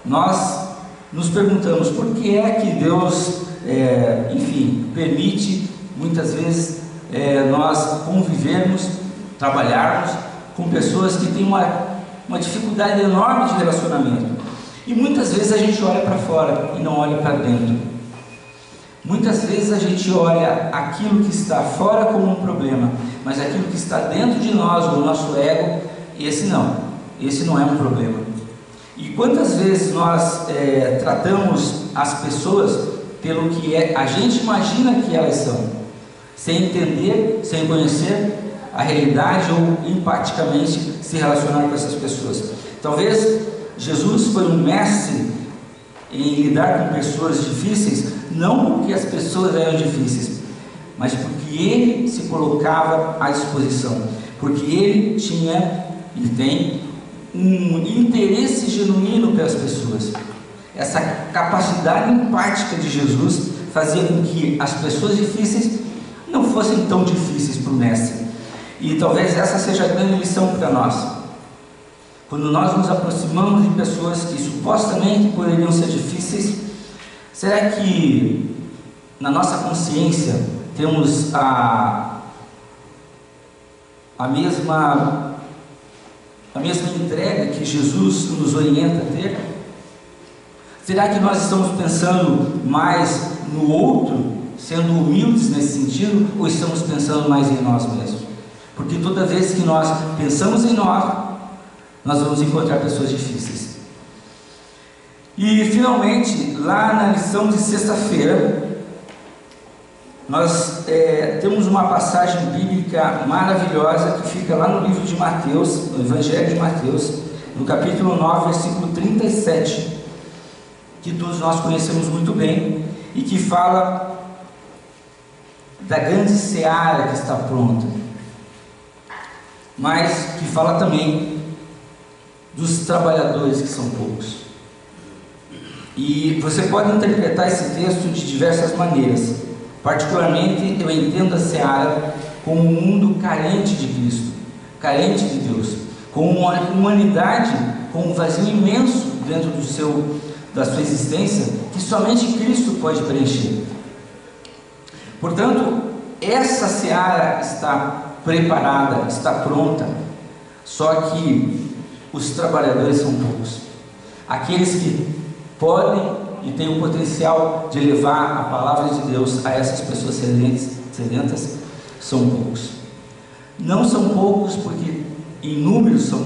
nós nos perguntamos por que é que Deus, permite muitas vezes nós convivermos, trabalharmos com pessoas que têm uma dificuldade enorme de relacionamento. E muitas vezes a gente olha para fora e não olha para dentro. Muitas vezes a gente olha aquilo que está fora como um problema, mas aquilo que está dentro de nós, o nosso ego, esse não é um problema. E quantas vezes nós tratamos as pessoas pelo que a gente imagina que elas são, sem entender, sem conhecer a realidade ou empaticamente se relacionar com essas pessoas. Talvez Jesus foi um mestre em lidar com pessoas difíceis, não porque as pessoas eram difíceis, mas porque ele se colocava à disposição, porque ele tinha e tem um interesse genuíno pelas pessoas. Essa capacidade empática de Jesus fazia com que as pessoas difíceis não fossem tão difíceis para o mestre. E talvez essa seja a grande lição para nós. Quando nós nos aproximamos de pessoas que supostamente poderiam ser difíceis, será que na nossa consciência temos a mesma entrega que Jesus nos orienta a ter? Será que nós estamos pensando mais no outro, sendo humildes nesse sentido, ou estamos pensando mais em nós mesmos? Porque toda vez que nós pensamos em nós vamos encontrar pessoas difíceis. E finalmente, lá na lição de sexta-feira, nós temos uma passagem bíblica maravilhosa que fica lá no livro de Mateus, no Evangelho de Mateus, no capítulo 9, versículo 37, que todos nós conhecemos muito bem, e que fala da grande seara que está pronta, mas que fala também dos trabalhadores que são poucos. E você pode interpretar esse texto de diversas maneiras. Particularmente, eu entendo a seara como um mundo carente de Cristo, carente de Deus, como uma humanidade com um vazio imenso dentro da sua existência, que somente Cristo pode preencher. Portanto, essa seara está preparada, está pronta, só que os trabalhadores são poucos. Aqueles que podem e têm o potencial de levar a palavra de Deus a essas pessoas sedentas são poucos. Não são poucos porque em números são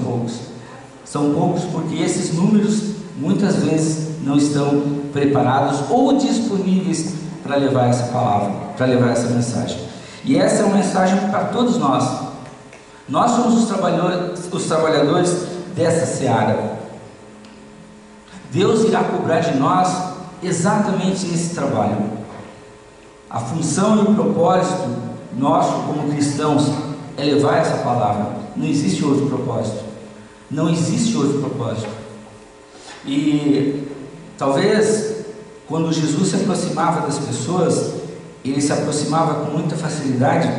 poucos porque esses números muitas vezes não estão preparados ou disponíveis para levar essa palavra, para levar essa mensagem. E essa é uma mensagem para todos nós. Nós somos os trabalhadores dessa seara. Deus irá cobrar de nós exatamente esse trabalho. A função e o propósito nosso como cristãos é levar essa palavra. Não existe outro propósito. Não existe outro propósito. E talvez quando Jesus se aproximava das pessoas, ele se aproximava com muita facilidade,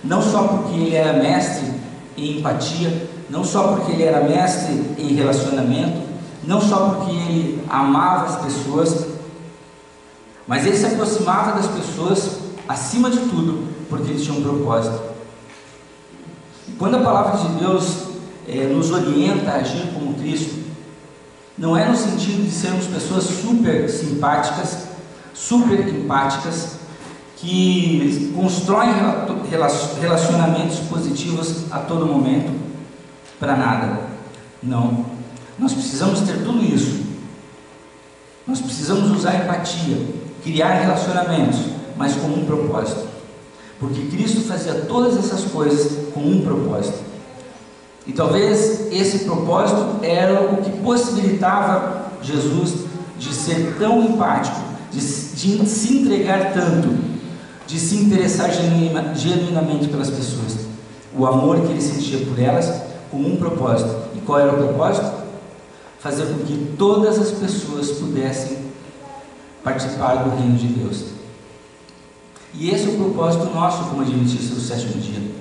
não só porque ele era mestre em empatia, não só porque ele era mestre em relacionamento, não só porque ele amava as pessoas, mas ele se aproximava das pessoas acima de tudo porque ele tinha um propósito. E quando a palavra de Deus nos orienta a agir como Cristo, não é no sentido de sermos pessoas super simpáticas, super empáticas, que constroem relacionamentos positivos a todo momento, para nada. Não. Nós precisamos ter tudo isso. Nós precisamos usar empatia, criar relacionamentos, mas com um propósito. Porque Cristo fazia todas essas coisas com um propósito. E talvez esse propósito era o que possibilitava Jesus de ser tão empático, de se entregar tanto, de se interessar genuinamente pelas pessoas. O amor que ele sentia por elas com um propósito. E qual era o propósito? Fazer com que todas as pessoas pudessem participar do reino de Deus. E esse é o propósito nosso como adventistas do sétimo dia.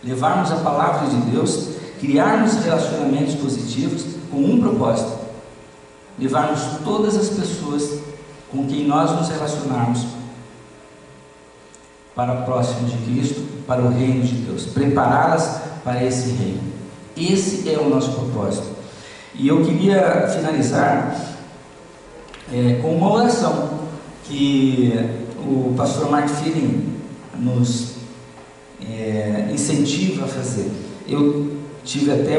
Levarmos a palavra de Deus, criarmos relacionamentos positivos com um propósito. Levarmos todas as pessoas com quem nós nos relacionarmos para próximo de Cristo, para o reino de Deus. Prepará-las para esse reino. Esse é o nosso propósito. E eu queria finalizar com uma oração que o pastor Mark Feeling nos incentiva a fazer. Eu tive até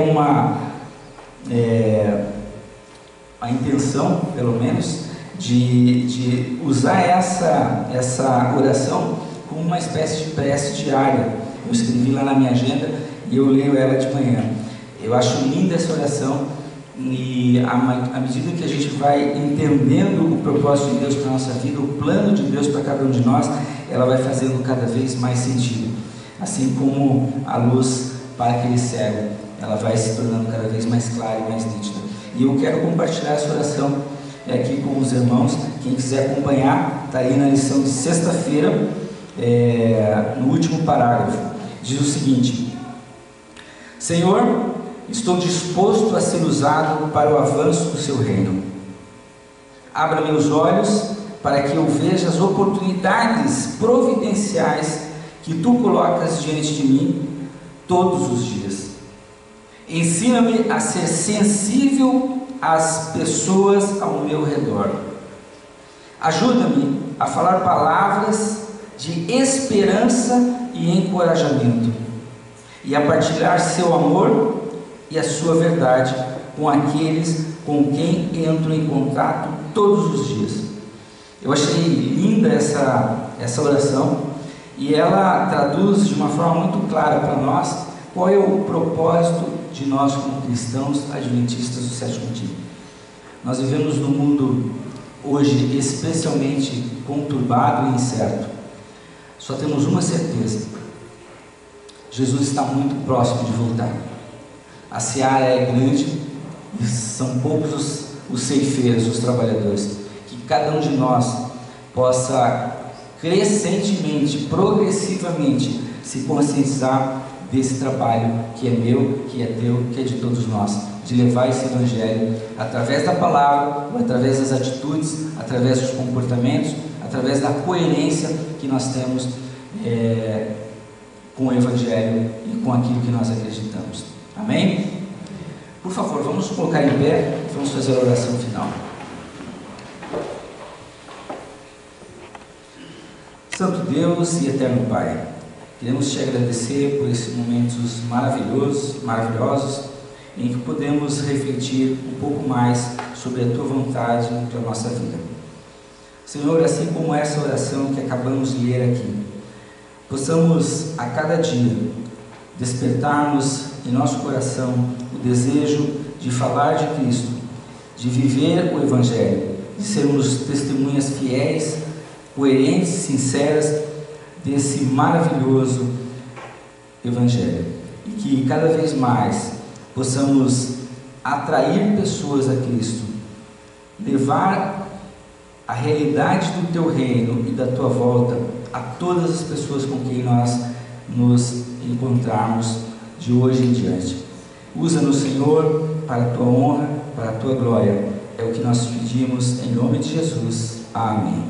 a intenção, pelo menos, de usar essa oração como uma espécie de prece diária. Eu escrevi lá na minha agenda e eu leio ela de manhã. Eu acho linda essa oração e à medida que a gente vai entendendo o propósito de Deus para a nossa vida, o plano de Deus para cada um de nós, ela vai fazendo cada vez mais sentido. Assim como a luz para aquele cego, ela vai se tornando cada vez mais clara e mais nítida. E eu quero compartilhar essa oração aqui com os irmãos. Quem quiser acompanhar, está aí na lição de sexta-feira, no último parágrafo. Diz o seguinte: Senhor, estou disposto a ser usado para o avanço do seu reino. Abra meus olhos para que eu veja as oportunidades providenciais que tu colocas diante de mim todos os dias. Ensina-me a ser sensível as pessoas ao meu redor. Ajuda-me a falar palavras de esperança e encorajamento, e a partilhar seu amor e a sua verdade com aqueles com quem entro em contato todos os dias. Eu achei linda essa oração, e ela traduz de uma forma muito clara para nós qual é o propósito de nós como cristãos adventistas do sétimo dia. Nós vivemos num mundo hoje especialmente conturbado e incerto. Só temos uma certeza: Jesus está muito próximo de voltar. A seara é grande e são poucos os ceifeiros, os trabalhadores. Que cada um de nós possa crescentemente, progressivamente se conscientizar desse trabalho que é meu, que é teu, que é de todos nós, de levar esse evangelho através da palavra, ou através das atitudes, através dos comportamentos, através da coerência que nós temos com o evangelho e com aquilo que nós acreditamos. Amém? Por favor, vamos colocar em pé e vamos fazer a oração final. Santo Deus e eterno Pai, queremos te agradecer por esses momentos maravilhosos, em que podemos refletir um pouco mais sobre a Tua vontade para a nossa vida. Senhor, assim como essa oração que acabamos de ler aqui, possamos a cada dia despertarmos em nosso coração o desejo de falar de Cristo, de viver o Evangelho, de sermos testemunhas fiéis, coerentes, sinceras desse maravilhoso Evangelho, e que cada vez mais possamos atrair pessoas a Cristo, levar a realidade do Teu reino e da Tua volta a todas as pessoas com quem nós nos encontrarmos de hoje em diante. Usa-nos, Senhor, para a Tua honra, para a Tua glória. É o que nós te pedimos em nome de Jesus. Amém.